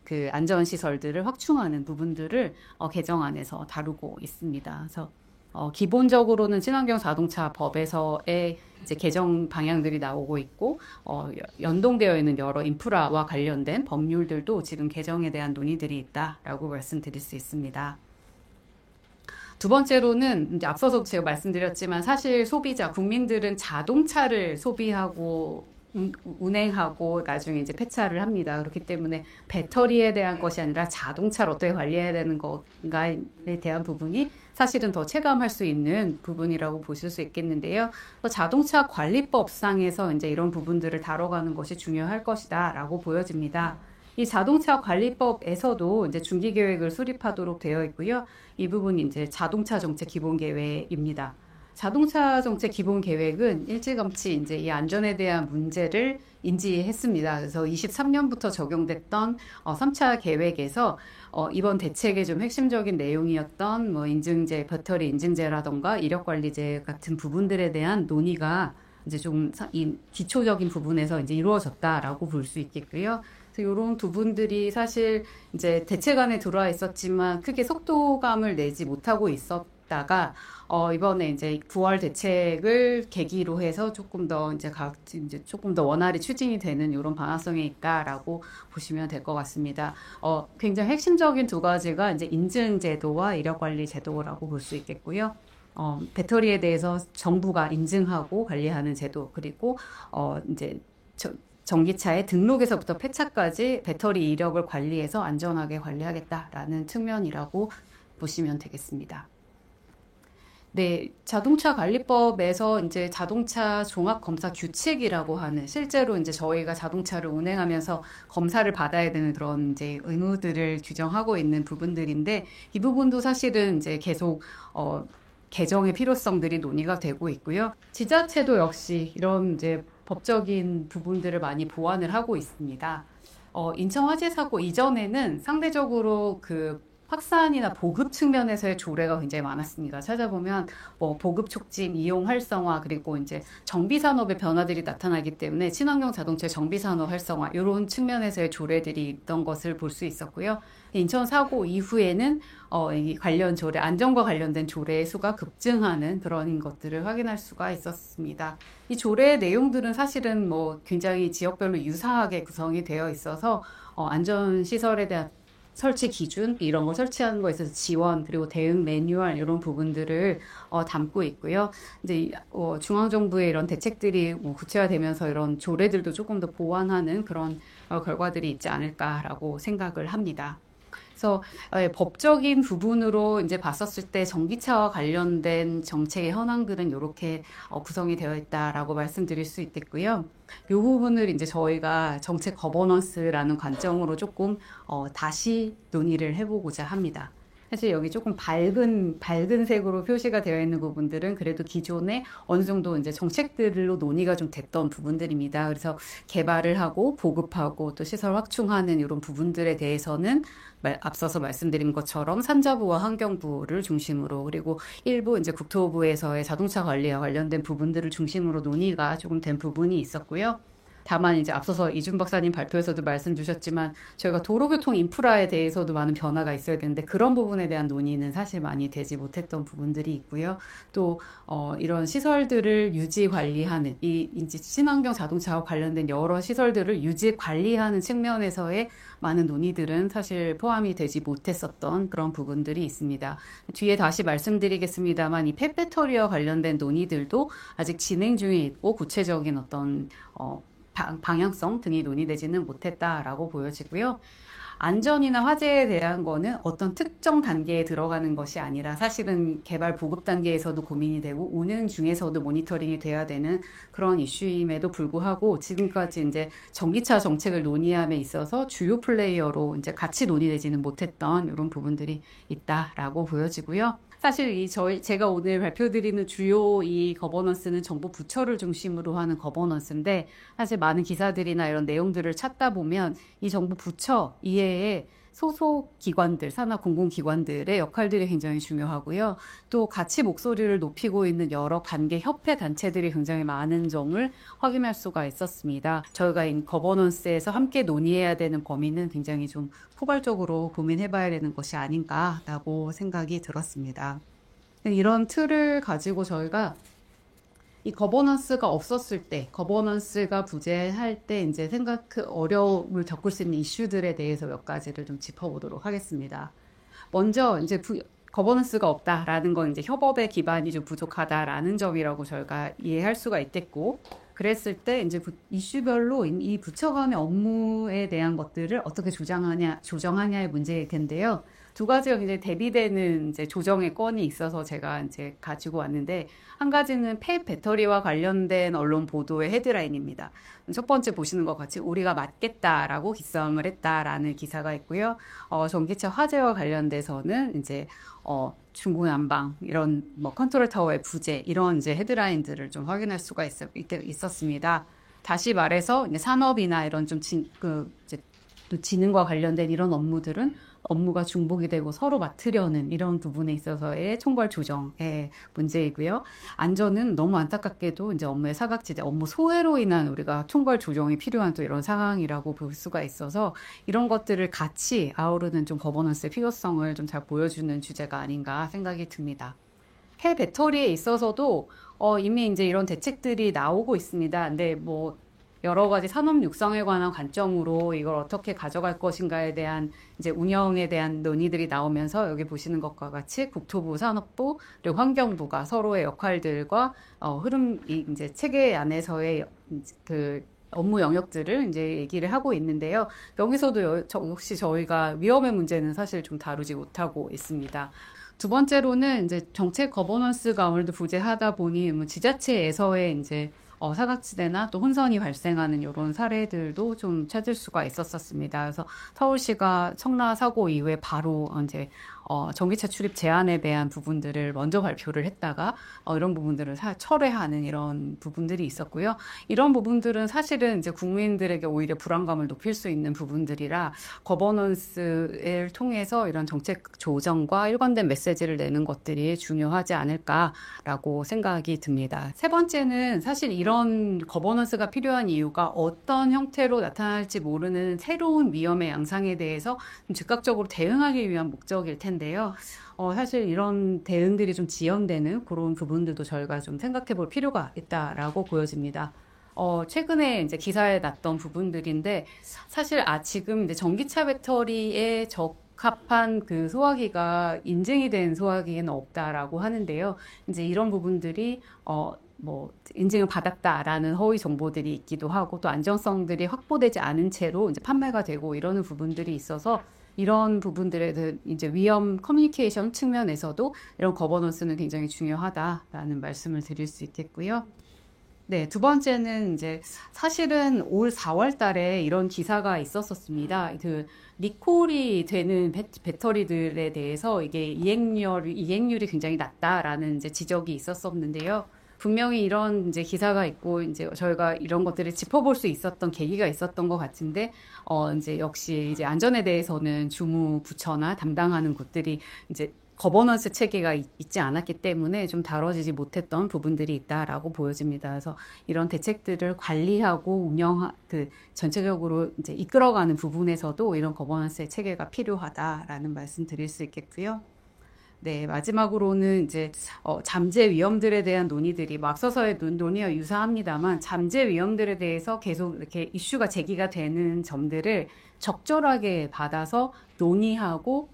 그 안전시설들을 확충하는 부분들을 개정안에서 다루고 있습니다. 그래서 기본적으로는 친환경 자동차 법에서의 이제 개정 방향들이 나오고 있고, 연동되어 있는 여러 인프라와 관련된 법률들도 지금 개정에 대한 논의들이 있다라고 말씀드릴 수 있습니다. 두 번째로는 이제 앞서서 제가 말씀드렸지만 사실 소비자, 국민들은 자동차를 소비하고 운행하고 나중에 이제 폐차를 합니다. 그렇기 때문에 배터리에 대한 것이 아니라 자동차를 어떻게 관리해야 되는 것인가에 대한 부분이 사실은 더 체감할 수 있는 부분이라고 보실 수 있겠는데요. 자동차 관리법상에서 이제 이런 부분들을 다뤄가는 것이 중요할 것이다라고 보여집니다. 이 자동차 관리법에서도 이제 중기 계획을 수립하도록 되어 있고요. 이 부분이 이제 자동차 정책 기본 계획입니다. 자동차 정책 기본 계획은 일찌감치 이제 이 안전에 대한 문제를 인지했습니다. 그래서 23년부터 적용됐던 3차 계획에서 이번 대책의 좀 핵심적인 내용이었던 인증제, 배터리 인증제라던가 이력관리제 같은 부분들에 대한 논의가 이제 좀 이 기초적인 부분에서 이제 이루어졌다라고 볼 수 있겠고요. 그래서 이런 부분들이 사실 이제 대책안에 들어와 있었지만 크게 속도감을 내지 못하고 있었다가 이번에 이제 9월 대책을 계기로 해서 조금 더 이제 조금 더 원활히 추진이 되는 이런 방향성이 있다라고 보시면 될 것 같습니다. 굉장히 핵심적인 두 가지가 이제 인증 제도와 이력 관리 제도라고 볼 수 있겠고요. 배터리에 대해서 정부가 인증하고 관리하는 제도, 그리고 이제 전기차의 등록에서부터 폐차까지 배터리 이력을 관리해서 안전하게 관리하겠다라는 측면이라고 보시면 되겠습니다. 네, 자동차 관리법에서 이제 자동차 종합 검사 규칙이라고 하는 실제로 이제 저희가 자동차를 운행하면서 검사를 받아야 되는 그런 이제 의무들을 규정하고 있는 부분들인데 이 부분도 사실은 이제 계속 개정의 필요성들이 논의가 되고 있고요. 지자체도 역시 이런 이제 법적인 부분들을 많이 보완을 하고 있습니다. 인천 화재 사고 이전에는 상대적으로 그 확산이나 보급 측면에서의 조례가 굉장히 많았습니다. 찾아보면 뭐 보급 촉진, 이용 활성화, 그리고 이제 정비 산업의 변화들이 나타나기 때문에 친환경 자동차 정비 산업 활성화 이런 측면에서의 조례들이 있던 것을 볼 수 있었고요. 인천 사고 이후에는 이 관련 조례, 안전과 관련된 조례의 수가 급증하는 그런 것들을 확인할 수가 있었습니다. 이 조례의 내용들은 사실은 뭐 굉장히 지역별로 유사하게 구성이 되어 있어서 안전 시설에 대한 설치 기준 이런 걸 설치하는 거에 있어서 지원 그리고 대응 매뉴얼 이런 부분들을 담고 있고요. 이제 중앙 정부의 이런 대책들이 구체화되면서 이런 조례들도 조금 더 보완하는 그런 결과들이 있지 않을까라고 생각을 합니다. 그래서 법적인 부분으로 이제 봤었을 때 전기차와 관련된 정책의 현황들은 이렇게 구성이 되어 있다라고 말씀드릴 수 있겠고요. 이 부분을 이제 저희가 정책 거버넌스라는 관점으로 조금 다시 논의를 해보고자 합니다. 사실 여기 조금 밝은 색으로 표시가 되어 있는 부분들은 그래도 기존에 어느 정도 이제 정책들로 논의가 좀 됐던 부분들입니다. 그래서 개발을 하고 보급하고 또 시설 확충하는 이런 부분들에 대해서는 앞서서 말씀드린 것처럼 산자부와 환경부를 중심으로 그리고 일부 이제 국토부에서의 자동차 관리와 관련된 부분들을 중심으로 논의가 조금 된 부분이 있었고요. 다만 이제 앞서서 이준 박사님 발표에서도 말씀 주셨지만 저희가 도로교통 인프라에 대해서도 많은 변화가 있어야 되는데 그런 부분에 대한 논의는 사실 많이 되지 못했던 부분들이 있고요. 또 이런 시설들을 유지 관리하는 이 이제 친환경 자동차와 관련된 여러 시설들을 유지 관리하는 측면에서의 많은 논의들은 사실 포함이 되지 못했었던 그런 부분들이 있습니다. 뒤에 다시 말씀드리겠습니다만 이 폐배터리와 관련된 논의들도 아직 진행 중에 있고 구체적인 어떤 방향성 등이 논의되지는 못했다라고 보여지고요. 안전이나 화재에 대한 거는 어떤 특정 단계에 들어가는 것이 아니라 사실은 개발 보급 단계에서도 고민이 되고 운행 중에서도 모니터링이 돼야 되는 그런 이슈임에도 불구하고 지금까지 이제 전기차 정책을 논의함에 있어서 주요 플레이어로 이제 같이 논의되지는 못했던 이런 부분들이 있다라고 보여지고요. 사실 제가 오늘 발표드리는 주요 이 거버넌스는 정부 부처를 중심으로 하는 거버넌스인데 사실 많은 기사들이나 이런 내용들을 찾다 보면 이 정부 부처 이외에 소속 기관들, 산하 공공기관들의 역할들이 굉장히 중요하고요. 또 같이 목소리를 높이고 있는 여러 관계 협회 단체들이 굉장히 많은 점을 확인할 수가 있었습니다. 저희가 이 거버넌스에서 함께 논의해야 되는 범위는 굉장히 좀 포괄적으로 고민해봐야 되는 것이 아닌가라고 생각이 들었습니다. 이런 틀을 가지고 저희가 이 거버넌스가 없었을 때, 거버넌스가 부재할 때 이제 어려움을 겪을 수 있는 이슈들에 대해서 몇 가지를 좀 짚어보도록 하겠습니다. 먼저 이제 거버넌스가 없다라는 건 이제 협업의 기반이 좀 부족하다라는 점이라고 저희가 이해할 수가 있겠고, 그랬을 때 이제 이슈별로 이 부처 간의 업무에 대한 것들을 어떻게 조정하냐의 문제일 텐데요. 두 가지가 굉장히 대비되는 이제 조정의 건이 있어서 제가 이제 가지고 왔는데, 한 가지는 폐배터리와 관련된 언론 보도의 헤드라인입니다. 첫 번째 보시는 것 같이 우리가 맞겠다라고 기싸움을 했다라는 기사가 있고요. 전기차 화재와 관련돼서는 이제 중구난방 이런 뭐 컨트롤 타워의 부재 이런 이제 헤드라인들을 좀 확인할 수가 있었습니다. 다시 말해서 이제 산업이나 이런 좀 이제 또 지능과 관련된 이런 업무가 중복이 되고 서로 맡으려는 이런 부분에 있어서의 총괄 조정의 문제이고요. 안전은 너무 안타깝게도 이제 업무의 사각지대, 업무 소외로 인한 우리가 총괄 조정이 필요한 또 이런 상황이라고 볼 수가 있어서 이런 것들을 같이 아우르는 좀 거버넌스의 필요성을 좀 잘 보여주는 주제가 아닌가 생각이 듭니다. 폐배터리에 있어서도 이미 이제 이런 대책들이 나오고 있습니다. 근데 뭐 여러 가지 산업 육성에 관한 관점으로 이걸 어떻게 가져갈 것인가에 대한 이제 운영에 대한 논의들이 나오면서 여기 보시는 것과 같이 국토부, 산업부, 그리고 환경부가 서로의 역할들과 이제 체계 안에서의 그 업무 영역들을 이제 얘기를 하고 있는데요. 여기서도 역시 저희가 위험의 문제는 사실 좀 다루지 못하고 있습니다. 두 번째로는 이제 정책 거버넌스가 아무래도 부재하다 보니 뭐 지자체에서의 이제 사각지대나 또 혼선이 발생하는 이런 사례들도 좀 찾을 수가 있었습니다. 그래서 서울시가 청라 사고 이후에 바로 이제 전기차 출입 제한에 대한 부분들을 먼저 발표를 했다가 이런 부분들을 철회하는 이런 부분들이 있었고요. 이런 부분들은 사실은 이제 국민들에게 오히려 불안감을 높일 수 있는 부분들이라 거버넌스를 통해서 이런 정책 조정과 일관된 메시지를 내는 것들이 중요하지 않을까라고 생각이 듭니다. 세 번째는 사실 이런 거버넌스가 필요한 이유가 어떤 형태로 나타날지 모르는 새로운 위험의 양상에 대해서 좀 즉각적으로 대응하기 위한 목적일 텐데요. 사실 이런 대응들이 좀 지연되는 그런 부분들도 저희가 좀 생각해 볼 필요가 있다라고 보여집니다. 최근에 이제 기사에 났던 부분들인데 사실 지금 이제 전기차 배터리에 적합한 그 소화기가 인증이 된 소화기에는 없다라고 하는데요. 이제 이런 부분들이 인증을 받았다라는 허위 정보들이 있기도 하고 또 안전성들이 확보되지 않은 채로 이제 판매가 되고 이러는 부분들이 있어서 이런 부분들에 대한 이제 위험 커뮤니케이션 측면에서도 이런 거버넌스는 굉장히 중요하다라는 말씀을 드릴 수 있겠고요. 네, 두 번째는 이제 사실은 올 4월 달에 이런 기사가 있었습니다. 그 리콜이 되는 배터리들에 대해서 이게 이행률이 굉장히 낮다라는 이제 지적이 있었었는데요. 분명히 이런 이제 기사가 있고 이제 저희가 이런 것들을 짚어볼 수 있었던 계기가 있었던 것 같은데 이제 역시 이제 안전에 대해서는 주무부처나 담당하는 곳들이 이제 거버넌스 체계가 있지 않았기 때문에 좀 다뤄지지 못했던 부분들이 있다라고 보여집니다. 그래서 이런 대책들을 관리하고 전체적으로 이제 이끌어가는 부분에서도 이런 거버넌스의 체계가 필요하다라는 말씀 드릴 수 있겠고요. 네, 마지막으로는 이제 잠재 위험들에 대한 논의들이 앞서서의 논의와 유사합니다만 잠재 위험들에 대해서 계속 이렇게 이슈가 제기가 되는 점들을 적절하게 받아서 논의하고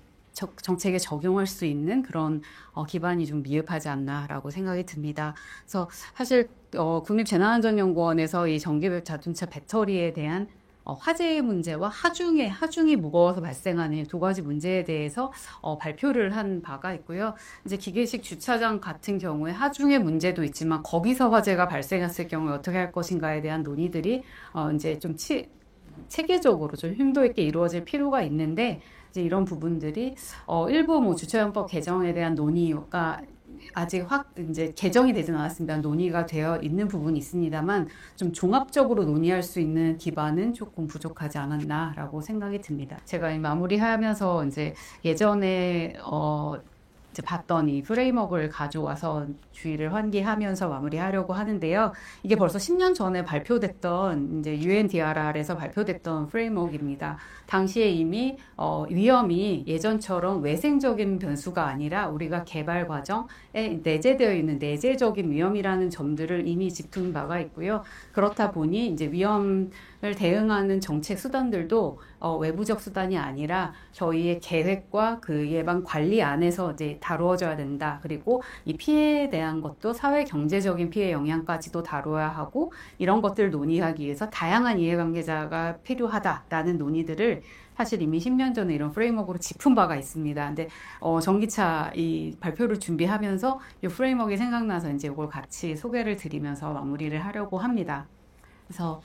정책에 적용할 수 있는 그런 기반이 좀 미흡하지 않나라고 생각이 듭니다. 그래서 사실 국립재난안전연구원에서 이 전기 자동차 배터리에 대한 화재의 문제와 하중이 무거워서 발생하는 두 가지 문제에 대해서 발표를 한 바가 있고요. 이제 기계식 주차장 같은 경우에 하중의 문제도 있지만 거기서 화재가 발생했을 경우에 어떻게 할 것인가에 대한 논의들이 이제 좀 체계적으로 좀 심도 있게 이루어질 필요가 있는데 이제 이런 부분들이 일부 주차장법 개정에 대한 논의가 아직 이제 개정이 되진 않았습니다. 논의가 되어 있는 부분이 있습니다만 좀 종합적으로 논의할 수 있는 기반은 조금 부족하지 않았나라고 생각이 듭니다. 제가 마무리하면서 이제 예전에 이제 봤던 이 프레임워크를 가져와서 주의를 환기하면서 마무리하려고 하는데요. 이게 벌써 10년 전에 발표됐던 이제 UNDRR에서 발표됐던 프레임워크입니다. 당시에 이미 위험이 예전처럼 외생적인 변수가 아니라 우리가 개발 과정에 내재되어 있는 내재적인 위험이라는 점들을 이미 짚은 바가 있고요. 그렇다 보니 이제 위험을 대응하는 정책 수단들도 외부적 수단이 아니라 저희의 계획과 그 예방 관리 안에서 이제 다루어져야 된다. 그리고 이 피해에 대한 것도 사회 경제적인 피해 영향까지도 다뤄야 하고 이런 것들을 논의하기 위해서 다양한 이해관계자가 필요하다라는 논의들을 사실 이미 10년 전에 이런 프레임워크로 짚은 바가 있습니다. 근데 전기차 이 발표를 준비하면서 이 프레임워크가 생각나서 이제 이걸 같이 소개를 드리면서 마무리를 하려고 합니다. 그래서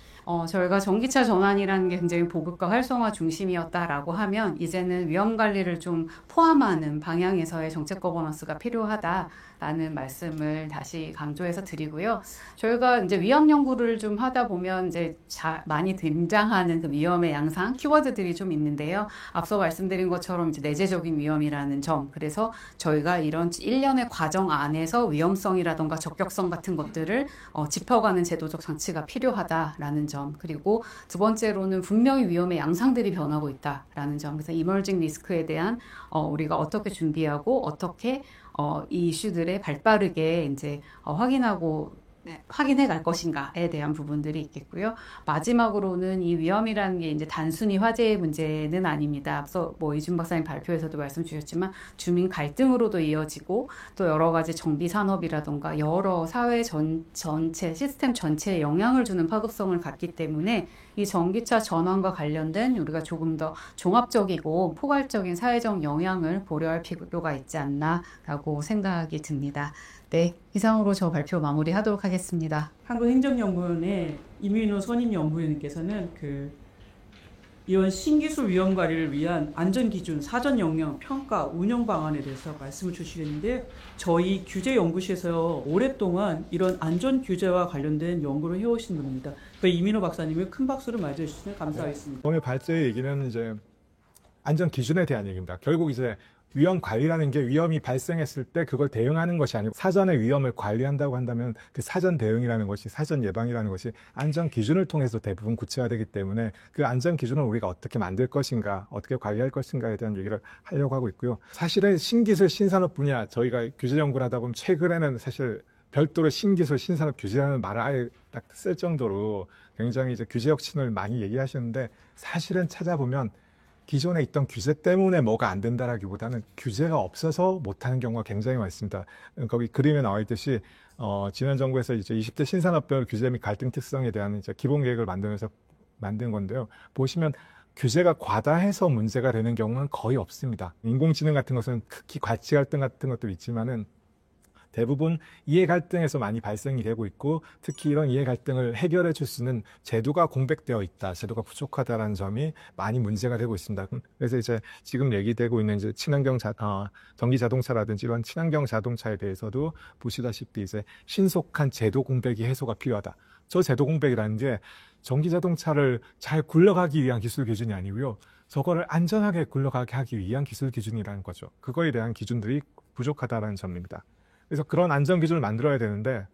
저희가 전기차 전환이라는 게 굉장히 보급과 활성화 중심이었다라고 하면 이제는 위험 관리를 좀 포함하는 방향에서의 정책 거버넌스가 필요하다라는 말씀을 다시 강조해서 드리고요. 저희가 이제 위험 연구를 좀 하다 보면 이제 많이 등장하는 그 위험의 양상 키워드들이 좀 있는데요. 앞서 말씀드린 것처럼 이제 내재적인 위험이라는 점. 그래서 저희가 이런 일련의 과정 안에서 위험성이라던가 적격성 같은 것들을 짚어가는 제도적 장치가 필요하다라는 점. 그리고 두 번째로는 분명히 위험의 양상들이 변하고 있다라는 점. 그래서 이머징 리스크에 대한 우리가 어떻게 준비하고 어떻게 이 이슈들에 발빠르게 이제 확인하고 확인해 갈 것인가에 대한 부분들이 있겠고요. 마지막으로는 이 위험이라는 게 이제 단순히 화재의 문제는 아닙니다. 앞서 뭐 이준 박사님 발표에서도 말씀 주셨지만 주민 갈등으로도 이어지고 또 여러 가지 정비 산업이라던가 여러 사회 전체 시스템 전체에 영향을 주는 파급성을 갖기 때문에 이 전기차 전환과 관련된 우리가 조금 더 종합적이고 포괄적인 사회적 영향을 고려할 필요가 있지 않나라고 생각이 듭니다. 네, 이상으로 저 발표 마무리하도록 하겠습니다. 한국행정연구원의 이민호 선임연구위원님께서는 이런 신기술 위험 관리를 위한 안전기준, 사전 영역, 평가, 운영 방안에 대해서 말씀을 주시겠는데 저희 규제연구실에서 오랫동안 이런 안전 규제와 관련된 연구를 해오신 분입니다. 그 이민호 박사님을 큰 박수를 맞이해 주시면 감사하겠습니다. 오늘 발제의 얘기는 이제 안전 기준에 대한 얘기입니다. 결국 이제 위험 관리라는 게 위험이 발생했을 때 그걸 대응하는 것이 아니고 사전에 위험을 관리한다고 한다면 그 사전 대응이라는 것이 사전 예방이라는 것이 안전 기준을 통해서 대부분 구체화되기 때문에 그 안전 기준을 우리가 어떻게 만들 것인가, 어떻게 관리할 것인가에 대한 얘기를 하려고 하고 있고요. 사실은 신기술 신산업 분야 저희가 규제 연구를 하다 보면 최근에는 사실 별도로 신기술 신산업 규제라는 말을 아예 딱 쓸 정도로 굉장히 이제 규제 혁신을 많이 얘기하시는데 사실은 찾아보면 기존에 있던 규제 때문에 뭐가 안 된다라기보다는 규제가 없어서 못하는 경우가 굉장히 많습니다. 거기 그림에 나와 있듯이 지난 정부에서 이제 20대 신산업별 규제 및 갈등 특성에 대한 이제 기본 계획을 만들면서 만든 건데요. 보시면 규제가 과다해서 문제가 되는 경우는 거의 없습니다. 인공지능 같은 것은 특히 가치 갈등 같은 것도 있지만은 대부분 이해 갈등에서 많이 발생이 되고 있고 특히 이런 이해 갈등을 해결해 줄 수 있는 제도가 공백되어 있다, 제도가 부족하다라는 점이 많이 문제가 되고 있습니다. 그래서 이제 지금 얘기되고 있는 이제 친환경 전기 자동차라든지 이런 친환경 자동차에 대해서도 보시다시피 이제 신속한 제도 공백이 해소가 필요하다. 저 제도 공백이라는 게 전기 자동차를 잘 굴러가기 위한 기술 기준이 아니고요. 저거를 안전하게 굴러가게 하기 위한 기술 기준이라는 거죠. 그거에 대한 기준들이 부족하다라는 점입니다. 그래서 그런 안전기준을 만들어야 되는데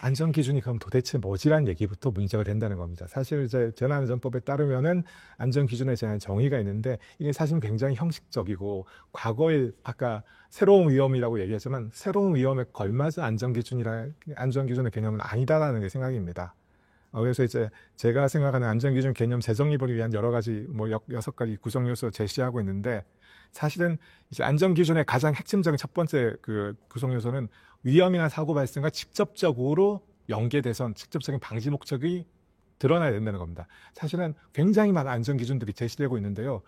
안전기준이 그럼 도대체 뭐지라는 얘기부터 문제가 된다는 겁니다. 사실 이제 재난안전법에 따르면은 안전기준에 대한 정의가 있는데 이게 사실 굉장히 형식적이고 과거에 아까 새로운 위험이라고 얘기했지만 새로운 위험에 걸맞은 안전기준의 개념은 아니다라는 게 생각입니다. 그래서 이제 제가 생각하는 안전기준 개념 재정립을 위한 여러 가지 6가지 구성 요소 제시하고 있는데 사실은 이제 안전기준의 가장 핵심적인 첫 번째 그 구성 요소는 위험이나 사고 발생과 직접적으로 연계돼서 직접적인 방지 목적이 드러나야 된다는 겁니다. 사실은 굉장히 많은 안전기준들이 제시되고 있는데요.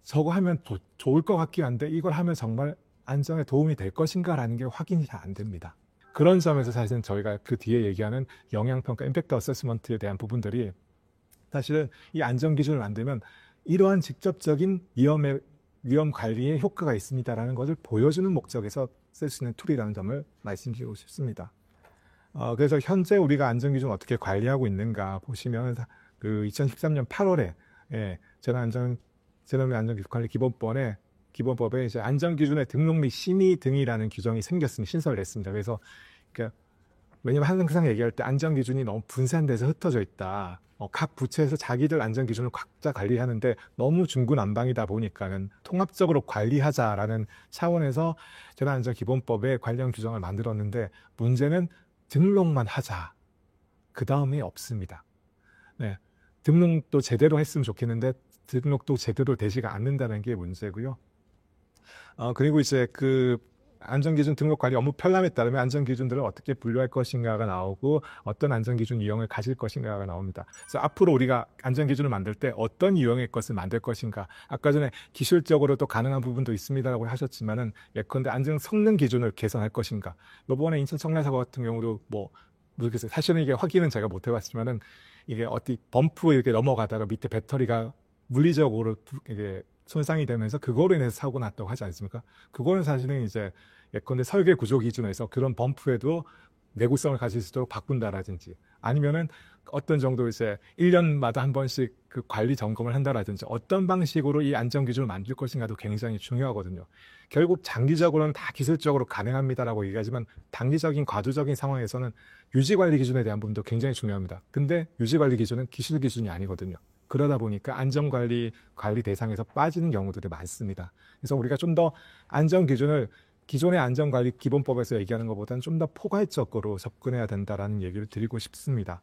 저거 하면 좋을 것 같긴 한데 이걸 하면 정말 안전에 도움이 될 것인가라는 게 확인이 잘 안 됩니다. 그런 점에서 사실은 저희가 그 뒤에 얘기하는 영향평가, 임팩트 어세스먼트에 대한 부분들이 사실은 이 안전기준을 만들면 이러한 직접적인 위험 관리에 효과가 있습니다라는 것을 보여주는 목적에서 쓸 수 있는 툴이라는 점을 말씀드리고 싶습니다. 그래서 현재 우리가 안전기준 어떻게 관리하고 있는가 보시면 그 2013년 8월에 재난안전관리 기본법에 이제 안전기준의 등록 및 심의 등이라는 규정이 신설을 했습니다. 그래서 왜냐면 항상 얘기할 때 안전기준이 너무 분산돼서 흩어져 있다. 각 부처에서 자기들 안전기준을 각자 관리하는데 너무 중구난방이다 보니까는 통합적으로 관리하자라는 차원에서 재난안전기본법에 관련 규정을 만들었는데 문제는 등록만 하자. 그 다음에 없습니다. 네, 등록도 제대로 했으면 좋겠는데 등록도 제대로 되지가 않는다는 게 문제고요. 그리고 이제 그 안전기준 등록 관리 업무 편람에 따르면 안전기준들을 어떻게 분류할 것인가가 나오고 어떤 안전기준 유형을 가질 것인가가 나옵니다. 그래서 앞으로 우리가 안전기준을 만들 때 어떤 유형의 것을 만들 것인가. 아까 전에 기술적으로도 가능한 부분도 있습니다라고 하셨지만은 예컨대 안전 성능 기준을 개선할 것인가. 이번에 인천 청라사고 같은 경우도 모르겠어요. 사실은 이게 확인은 제가 못 해봤지만은 이게 어디 범프 이렇게 넘어가다가 밑에 배터리가 물리적으로 이게 손상이 되면서 그거로 인해서 사고 났다고 하지 않습니까? 그거는 사실은 이제 예컨대 설계 구조 기준에서 그런 범프에도 내구성을 가질 수 있도록 바꾼다라든지 아니면은 어떤 정도 이제 1년마다 한 번씩 그 관리 점검을 한다라든지 어떤 방식으로 이 안전 기준을 만들 것인가도 굉장히 중요하거든요. 결국 장기적으로는 다 기술적으로 가능합니다라고 얘기하지만 단기적인 과도적인 상황에서는 유지 관리 기준에 대한 부분도 굉장히 중요합니다. 근데 유지 관리 기준은 기술 기준이 아니거든요. 그러다 보니까 안전관리 대상에서 빠지는 경우들이 많습니다. 그래서 우리가 좀 더 안전 기준을 기존의 안전관리 기본법에서 얘기하는 것보다는 좀 더 포괄적으로 접근해야 된다라는 얘기를 드리고 싶습니다.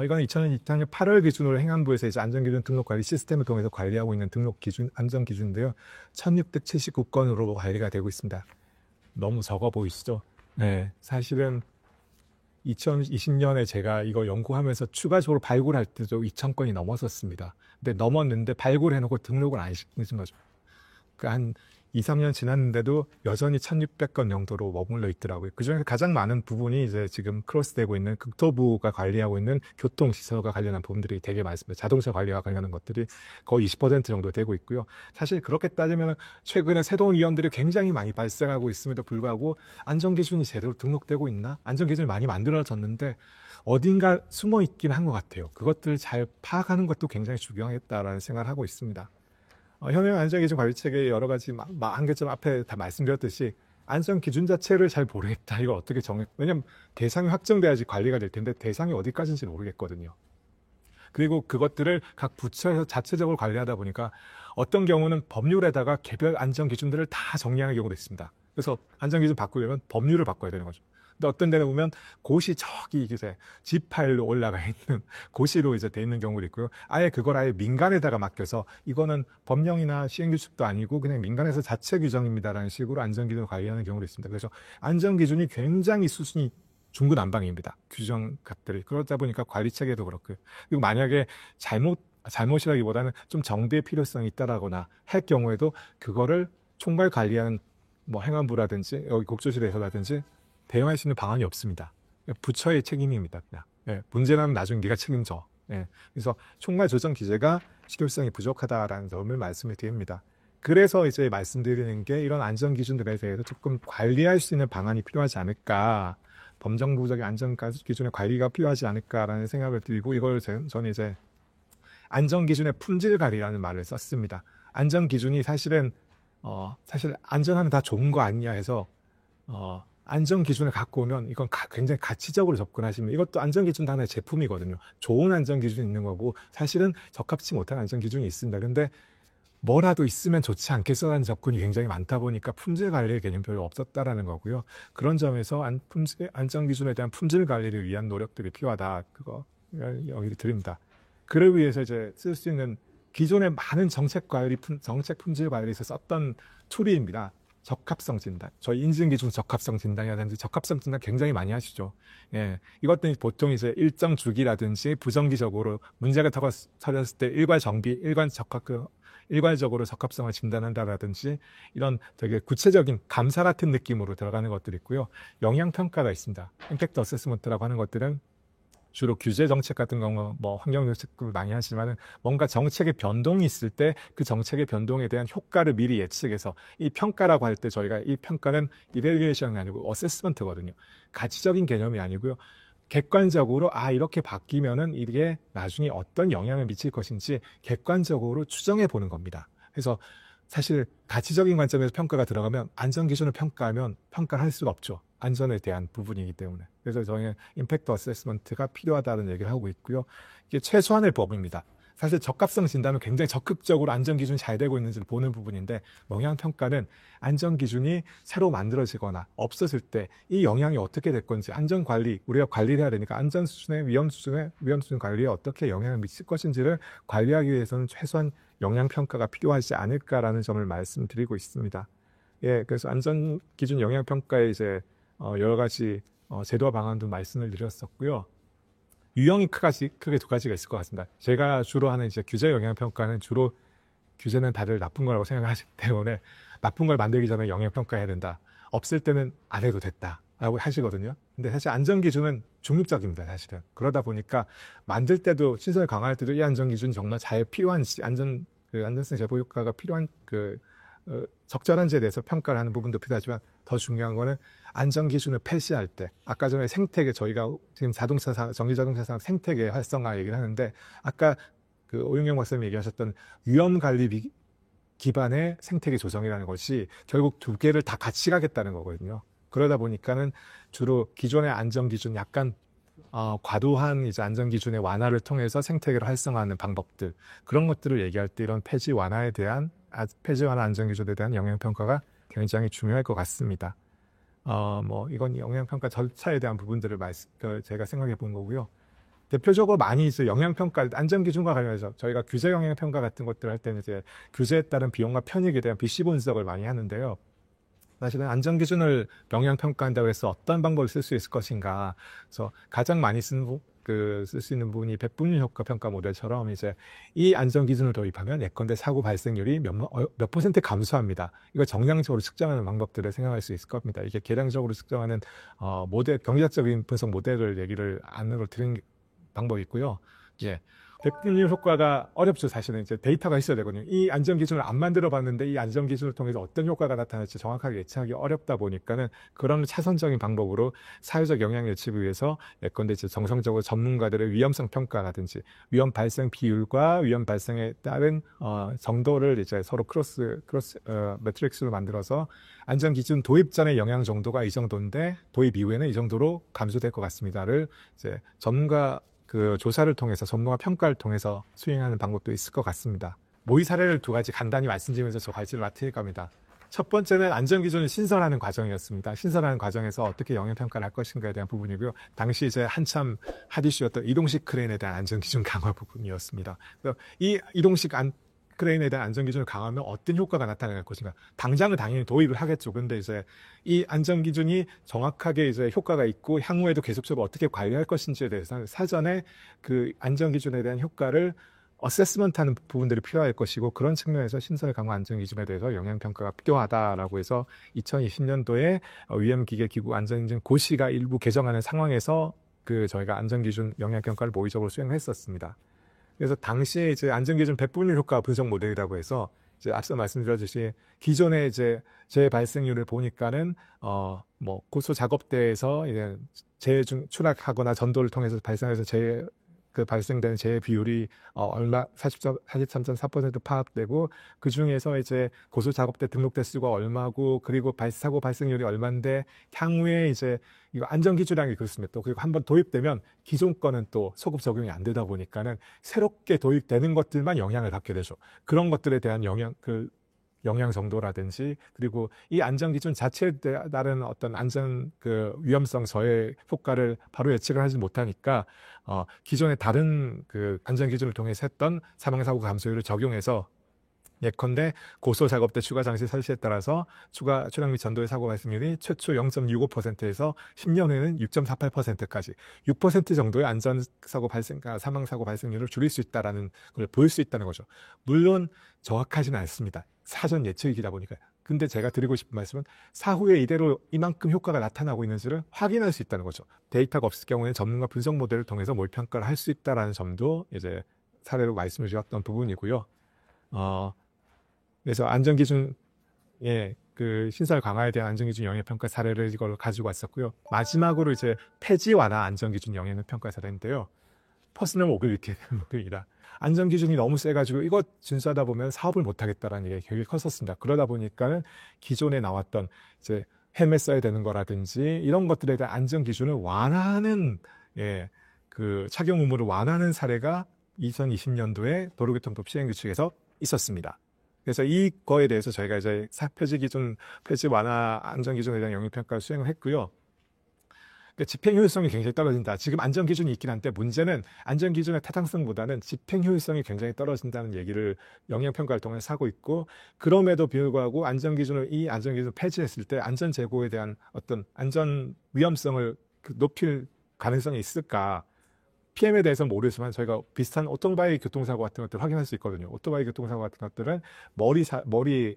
이건 2022년 8월 기준으로 행안부에서 이제 안전기준 등록관리 시스템을 통해서 관리하고 있는 등록 기준, 안전기준인데요. 1679건으로 관리가 되고 있습니다. 너무 적어 보이시죠? 네. 사실은 2020년에 제가 이거 연구하면서 추가적으로 발굴할 때도 2,000건이 넘었었습니다. 근데 넘었는데 발굴해놓고 등록을 안 시키신 거죠. 그러니까 한 2, 3년 지났는데도 여전히 1,600건 정도로 머물러 있더라고요. 그중에서 가장 많은 부분이 이제 지금 크로스되고 있는 국토부가 관리하고 있는 교통시설과 관련한 부분들이 되게 많습니다. 자동차 관리와 관련한 것들이 거의 20% 정도 되고 있고요. 사실 그렇게 따지면 최근에 새로운 위험들이 굉장히 많이 발생하고 있음에도 불구하고 안전기준이 제대로 등록되고 있나? 안전기준이 많이 만들어졌는데 어딘가 숨어 있긴 한 것 같아요. 그것들을 잘 파악하는 것도 굉장히 중요하겠다라는 생각을 하고 있습니다. 현행 안전기준 관리체계의 여러 가지 한계점 앞에 다 말씀드렸듯이 안전기준 자체를 잘 모르겠다. 이걸 어떻게 왜냐면 대상이 확정돼야지 관리가 될 텐데 대상이 어디까지인지 모르겠거든요. 그리고 그것들을 각 부처에서 자체적으로 관리하다 보니까 어떤 경우는 법률에다가 개별 안전기준들을 다 정리하는 경우도 있습니다. 그래서 안전기준 바꾸려면 법률을 바꿔야 되는 거죠. 근데 어떤 데는 보면 고시 저기 이제 G 파일로 올라가 있는 고시로 이제 돼 있는 경우도 있고요. 아예 그걸 아예 민간에다가 맡겨서 이거는 법령이나 시행규칙도 아니고 그냥 민간에서 자체 규정입니다라는 식으로 안전기준을 관리하는 경우도 있습니다. 그래서 안전기준이 굉장히 수준이 중구난방입니다. 규정 것들이. 그러다 보니까 관리체계도 그렇고요. 그리고 만약에 잘못이라기보다는 좀 정비의 필요성이 있다라거나 할 경우에도 그거를 총괄 관리하는 뭐 행안부라든지 여기 국조실에서라든지 대응할 수 있는 방안이 없습니다. 부처의 책임입니다. 그냥. 예, 문제는 나중에 네가 책임져. 예, 그래서 총괄 조정 기제가 실효성이 부족하다라는 점을 말씀을 드립니다. 그래서 이제 말씀드리는 게 이런 안전 기준들에 대해서 조금 관리할 수 있는 방안이 필요하지 않을까, 범정부적인 안전 기준의 관리가 필요하지 않을까라는 생각을 드리고 이걸 저는 이제 안전 기준의 품질 관리라는 말을 썼습니다. 안전 기준이 사실 안전하면 다 좋은 거 아니냐 해서 안전 기준을 갖고 오면 이건 굉장히 가치적으로 접근하시면 이것도 안전 기준 하나의 제품이거든요. 좋은 안전 기준이 있는 거고 사실은 적합치 못한 안전 기준이 있습니다. 그런데 뭐라도 있으면 좋지 않겠어라는 접근이 굉장히 많다 보니까 품질 관리의 개념이 별로 없었다라는 거고요. 그런 점에서 안전 기준에 대한 품질 관리를 위한 노력들이 필요하다. 그거 여기 드립니다. 그를 위해서 이제 쓸 수 있는 기존의 많은 정책 품질 관리에서 썼던 툴입니다. 적합성 진단. 저희 인증기준 적합성 진단이라든지 적합성 진단 굉장히 많이 하시죠. 예. 이것들이 보통 이제 일정 주기라든지 부정기적으로 문제가 터졌을 때 일괄적으로 적합성을 진단한다라든지 이런 되게 구체적인 감사 같은 느낌으로 들어가는 것들이 있고요. 영향평가가 있습니다. 임팩트 어세스먼트라고 하는 것들은 주로 규제 정책 같은 경우 뭐 환경 정책을 많이 하지만은 뭔가 정책의 변동이 있을 때 그 정책의 변동에 대한 효과를 미리 예측해서 이 평가라고 할 때 저희가 이 평가는 이밸리에이션이 아니고 어세스먼트거든요. 가치적인 개념이 아니고요. 객관적으로 이렇게 바뀌면은 이게 나중에 어떤 영향을 미칠 것인지 객관적으로 추정해 보는 겁니다. 그래서 사실 가치적인 관점에서 평가가 들어가면 안전 기준을 평가하면 평가를 할 수가 없죠. 안전에 대한 부분이기 때문에. 그래서 저희는 임팩트 어세스먼트가 필요하다는 얘기를 하고 있고요. 이게 최소한의 법입니다. 사실 적합성 진단은 굉장히 적극적으로 안전 기준이 잘 되고 있는지를 보는 부분인데 영향 평가는 안전 기준이 새로 만들어지거나 없었을 때 이 영향이 어떻게 될 건지 안전 관리 우리가 관리를 해야 되니까 안전 수준의 위험 수준 관리에 어떻게 영향을 미칠 것인지를 관리하기 위해서는 최소한 영향 평가가 필요하지 않을까라는 점을 말씀드리고 있습니다. 예, 그래서 안전 기준 영향 평가에 이제 여러 가지 제도와 방안도 말씀을 드렸었고요. 유형이 크게 두 가지가 있을 것 같습니다. 제가 주로 하는 이제 규제 영향 평가는 주로 규제는 다들 나쁜 거라고 생각하시기 때문에 나쁜 걸 만들기 전에 영향 평가해야 된다. 없을 때는 안 해도 됐다라고 하시거든요. 근데 사실 안전 기준은 중립적입니다, 사실은. 그러다 보니까 만들 때도 신설 강화할 때도 이 안전 기준이 정말 잘 필요한지 안전성 제보 효과가 필요한 적절한지에 대해서 평가를 하는 부분도 필요하지만 더 중요한 거는 안전 기준을 폐지할 때 아까 전에 생태계 저희가 지금 전기자동차상 생태계 활성화 얘기를 하는데 아까 오윤경 박사님이 얘기하셨던 위험 관리 기반의 생태계 조정이라는 것이 결국 두 개를 다 같이 가겠다는 거거든요. 그러다 보니까는 주로 기존의 안전 기준 약간 과도한 이제 안전 기준의 완화를 통해서 생태계를 활성화하는 방법들 그런 것들을 얘기할 때 이런 폐지 완화 안전 기준에 대한 영향 평가가 굉장히 중요할 것 같습니다. 이건 영향평가 절차에 대한 부분들을 제가 생각해 본 거고요. 대표적으로 많이 이제 영향평가, 안전기준과 관련해서 저희가 규제 영향평가 같은 것들 할 때는 이제 규제에 따른 비용과 편익에 대한 BC 분석을 많이 하는데요. 사실은 안전기준을 영향평가한다고 해서 어떤 방법을 쓸 수 있을 것인가. 그래서 가장 많이 쓸 수 있는 부분이 백분율 효과 평가 모델처럼 이제 이 안전기준을 도입하면 예컨대 사고 발생률이 몇 퍼센트 감소합니다. 이걸 정량적으로 측정하는 방법들을 생각할 수 있을 겁니다. 이게 계량적으로 측정하는 모델, 경제학적인 분석 모델을 얘기를 안으로 드린 방법이 있고요. 예. 백분율 효과가 어렵죠. 사실은 이제 데이터가 있어야 되거든요. 이 안전기준을 안 만들어 봤는데 이 안전기준을 통해서 어떤 효과가 나타날지 정확하게 예측하기 어렵다 보니까는 그런 차선적인 방법으로 사회적 영향 예측을 위해서 예컨대 이제 정성적으로 전문가들의 위험성 평가라든지 위험 발생 비율과 위험 발생에 따른 정도를 이제 서로 크로스 매트릭스로 만들어서 안전기준 도입 전의 영향 정도가 이 정도인데 도입 이후에는 이 정도로 감소될 것 같습니다를 이제 전문가 조사를 통해서 전문가 평가를 통해서 수행하는 방법도 있을 것 같습니다. 모의 사례를 두 가지 간단히 말씀드리면서 저 과제를 맡을 겁니다. 첫 번째는 안전기준을 신설하는 과정이었습니다. 신설하는 과정에서 어떻게 영향평가를 할 것인가에 대한 부분이고요. 당시 이제 한참 핫이슈였던 이동식 크레인에 대한 안전기준 강화 부분이었습니다. 그래서 이 이동식 크레인에 대한 안전기준을 강화하면 어떤 효과가 나타날 것인가. 당장은 당연히 도입을 하겠죠. 근데 이제 이 안전기준이 정확하게 이제 효과가 있고 향후에도 계속적으로 어떻게 관리할 것인지에 대해서 사전에 그 안전기준에 대한 효과를 어세스먼트 하는 부분들이 필요할 것이고 그런 측면에서 신설 강화 안전기준에 대해서 영향평가가 필요하다라고 해서 2020년도에 위험기계기구 안전인증 고시가 일부 개정하는 상황에서 저희가 안전기준 영향평가를 모의적으로 수행했었습니다. 그래서 당시에 이제 안전기준 백분율 효과 분석 모델이라고 해서 이제 앞서 말씀드렸듯이 기존의 이제 재해 발생률을 보니까는 고소 작업대에서 이제 재해 중 추락하거나 전도를 통해서 발생해서 발생되는 재해 비율이 얼마 43.4% 파악되고 그 중에서 이제 고소 작업대 등록 대수가 얼마고 그리고 사고 발생률이 얼마인데 향후에 이제 이거 안전 기준량이 그렇습니다. 또 그리고 한번 도입되면 기존 거는 또 소급 적용이 안 되다 보니까는 새롭게 도입되는 것들만 영향을 받게 되죠. 그런 것들에 대한 영향 정도라든지 그리고 이 안전 기준 자체에 따른 어떤 안전 위험성 저해 효과를 바로 예측을 하지 못하니까 기존의 다른 안전 기준을 통해서 했던 사망 사고 감소율을 적용해서 예컨대 고소 작업대 추가 장치 설치에 따라서 추가 추락 및 전도의 사고 발생률이 최초 0.65%에서 10년 후에는 6.48%까지 6% 정도의 안전 사고 사망 사고 발생률을 줄일 수 있다라는 걸 보일 수 있다는 거죠. 물론 정확하지는 않습니다. 사전 예측이다 보니까. 근데 제가 드리고 싶은 말씀은 사후에 이대로 이만큼 효과가 나타나고 있는지를 확인할 수 있다는 거죠. 데이터가 없을 경우에는 전문가 분석 모델을 통해서 몰 평가를 할 수 있다라는 점도 이제 사례로 말씀을 주셨던 부분이고요. 그래서 안전기준, 신설 강화에 대한 안전기준 영향평가 사례를 이걸 가지고 왔었고요. 마지막으로 이제 폐지 완화 안전기준 영향평가 사례인데요. 퍼스널 모빌리티입니다. 안전기준이 너무 세가지고 이거 준수하다 보면 사업을 못하겠다라는 얘기가 되게 컸었습니다. 그러다 보니까는 기존에 나왔던 이제 헬멧 써야 되는 거라든지 이런 것들에 대한 안전기준을 완화하는, 착용 의무를 완화하는 사례가 2020년도에 도로교통법 시행규칙에서 있었습니다. 그래서 이거에 대해서 저희가 이제 폐지 완화 안전기준에 대한 영향평가를 수행을 했고요. 집행 효율성이 굉장히 떨어진다. 지금 안전기준이 있긴 한데 문제는 안전기준의 타당성보다는 집행 효율성이 굉장히 떨어진다는 얘기를 영향평가를 통해서 하고 있고 그럼에도 불구하고 이 안전기준을 폐지했을 때 안전재고에 대한 어떤 안전 위험성을 높일 가능성이 있을까? PM에 대해서는 모르지만 저희가 비슷한 오토바이 교통사고 같은 것들을 확인할 수 있거든요. 오토바이 교통사고 같은 것들은 머리에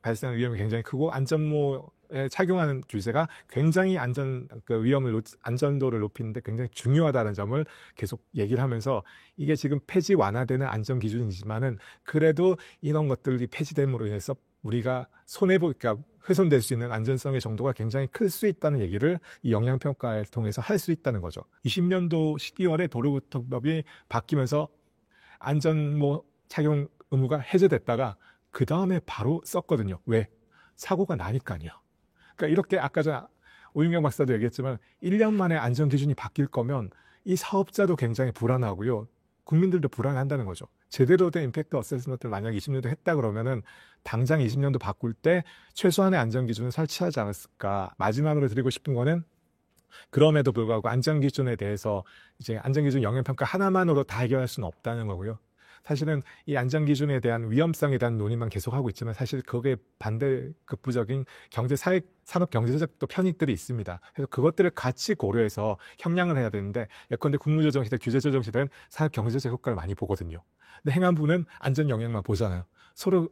발생하는 위험이 굉장히 크고 안전모에 착용하는 규제가 굉장히 안전도를 높이는데 굉장히 중요하다는 점을 계속 얘기를 하면서 이게 지금 폐지 완화되는 안전 기준이지만은 그래도 이런 것들이 폐지됨으로 인해서 우리가 그러니까 훼손될 수 있는 안전성의 정도가 굉장히 클 수 있다는 얘기를 이 영향평가를 통해서 할 수 있다는 거죠. 20년도 12월에 도로교통법이 바뀌면서 안전모 착용 의무가 해제됐다가 그 다음에 바로 썼거든요. 왜? 사고가 나니까요. 그러니까 이렇게 아까 전에 오윤경 박사도 얘기했지만 1년 만에 안전기준이 바뀔 거면 이 사업자도 굉장히 불안하고요. 국민들도 불안한다는 거죠. 제대로 된 임팩트 어세스먼트를 만약 20년도 했다 그러면은 당장 20년도 바꿀 때 최소한의 안전기준을 설치하지 않았을까. 마지막으로 드리고 싶은 거는 그럼에도 불구하고 안전기준에 대해서 이제 안전기준 영향평가 하나만으로 다 해결할 수는 없다는 거고요. 사실은 이 안전기준에 대한 위험성에 대한 논의만 계속하고 있지만 사실 거기에 반대 극부적인 경제, 사회, 산업 경제적 또 편익들이 있습니다. 그래서 그것들을 같이 고려해서 형량을 해야 되는데 예컨대 국무조정시대, 규제조정시대는 산업 경제적 효과를 많이 보거든요. 근데 행안부는 안전 영향만 보잖아요. 서로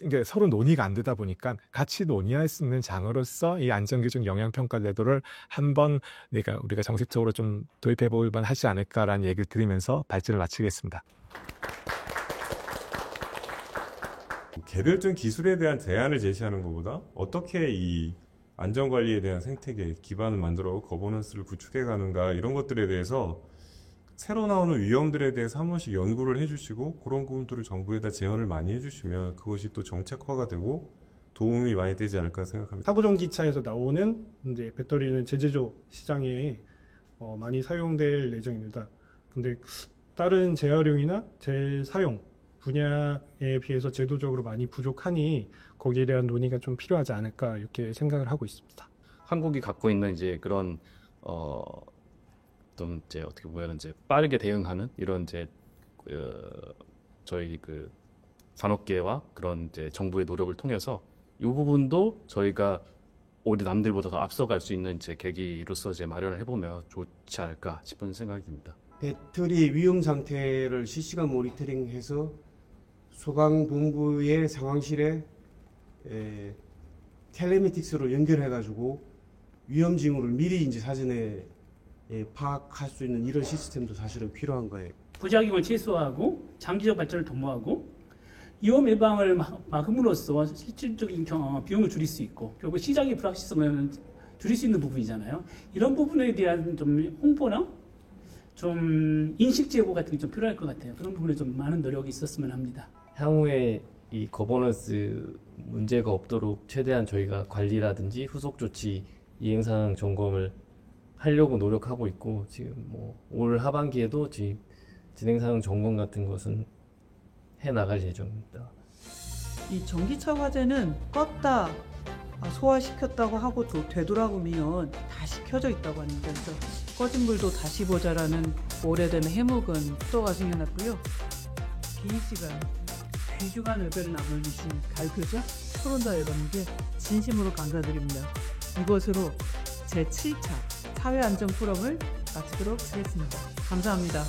이게 서로 논의가 안 되다 보니까 같이 논의할 수 있는 장으로서 이 안전기준 영향평가 제도를 한번 우리가 정식적으로 좀 도입해 볼 만하지 않을까라는 얘기를 드리면서 발제를 마치겠습니다. 개별적 기술에 대한 제한을 제시하는 것보다 어떻게 이 안전관리에 대한 생태계 기반을 만들어 거버넌스를 구축해 가는가 이런 것들에 대해서 새로 나오는 위험들에 대해서 한 번씩 연구를 해주시고 그런 부분들을 정부에다 제언을 많이 해주시면 그것이 또 정책화가 되고 도움이 많이 되지 않을까 생각합니다. 사고전기차에서 나오는 이제 배터리는 제재조 시장에 많이 사용될 예정입니다. 근데 다른 재활용이나 재사용 분야에 비해서 제도적으로 많이 부족하니 거기에 대한 논의가 좀 필요하지 않을까 이렇게 생각을 하고 있습니다. 한국이 갖고 있는 이제 그런 좀 이제 어떻게 보면 이제 빠르게 대응하는 이런 이제 저희 그 산업계와 그런 이제 정부의 노력을 통해서 이 부분도 저희가 우리 남들보다 더 앞서갈 수 있는 이제 계기로서 이제 마련을 해보면 좋지 않을까 싶은 생각이 듭니다. 배터리 위험 상태를 실시간 모니터링해서 소방본부의 상황실에 텔레메틱스로 연결해가지고 위험 징후를 미리 이제 사전에 파악할 수 있는 이런 시스템도 사실은 필요한 거예요. 부작용을 최소화하고 장기적 발전을 도모하고 위험 예방을 막음으로써 실질적인 비용을 줄일 수 있고 결국 시장의 불확실성을 줄일 수 있는 부분이잖아요. 이런 부분에 대한 좀 홍보나 좀 인식 제고 같은 게 좀 필요할 것 같아요. 그런 부분에 좀 많은 노력이 있었으면 합니다. 향후에 이 거버넌스 문제가 없도록 최대한 저희가 관리라든지 후속 조치 이행사항 점검을 하려고 노력하고 있고 지금 뭐 올 하반기에도 진행사항 점검 같은 것은 해 나갈 예정입니다. 이 전기차 화재는 껐다 소화시켰다고 하고 또 되돌아보면 다시 켜져 있다고 합니다. 그래서 꺼진 불도 다시 보자라는 오래된 해묵은 또가 생겨났고요. 기인 씨가 귀중한 의견을 남겨주신 가르쳐자 토론자 여러분께 진심으로 감사드립니다. 이것으로 제7차 사회안전 포럼을 마치도록 하겠습니다. 감사합니다.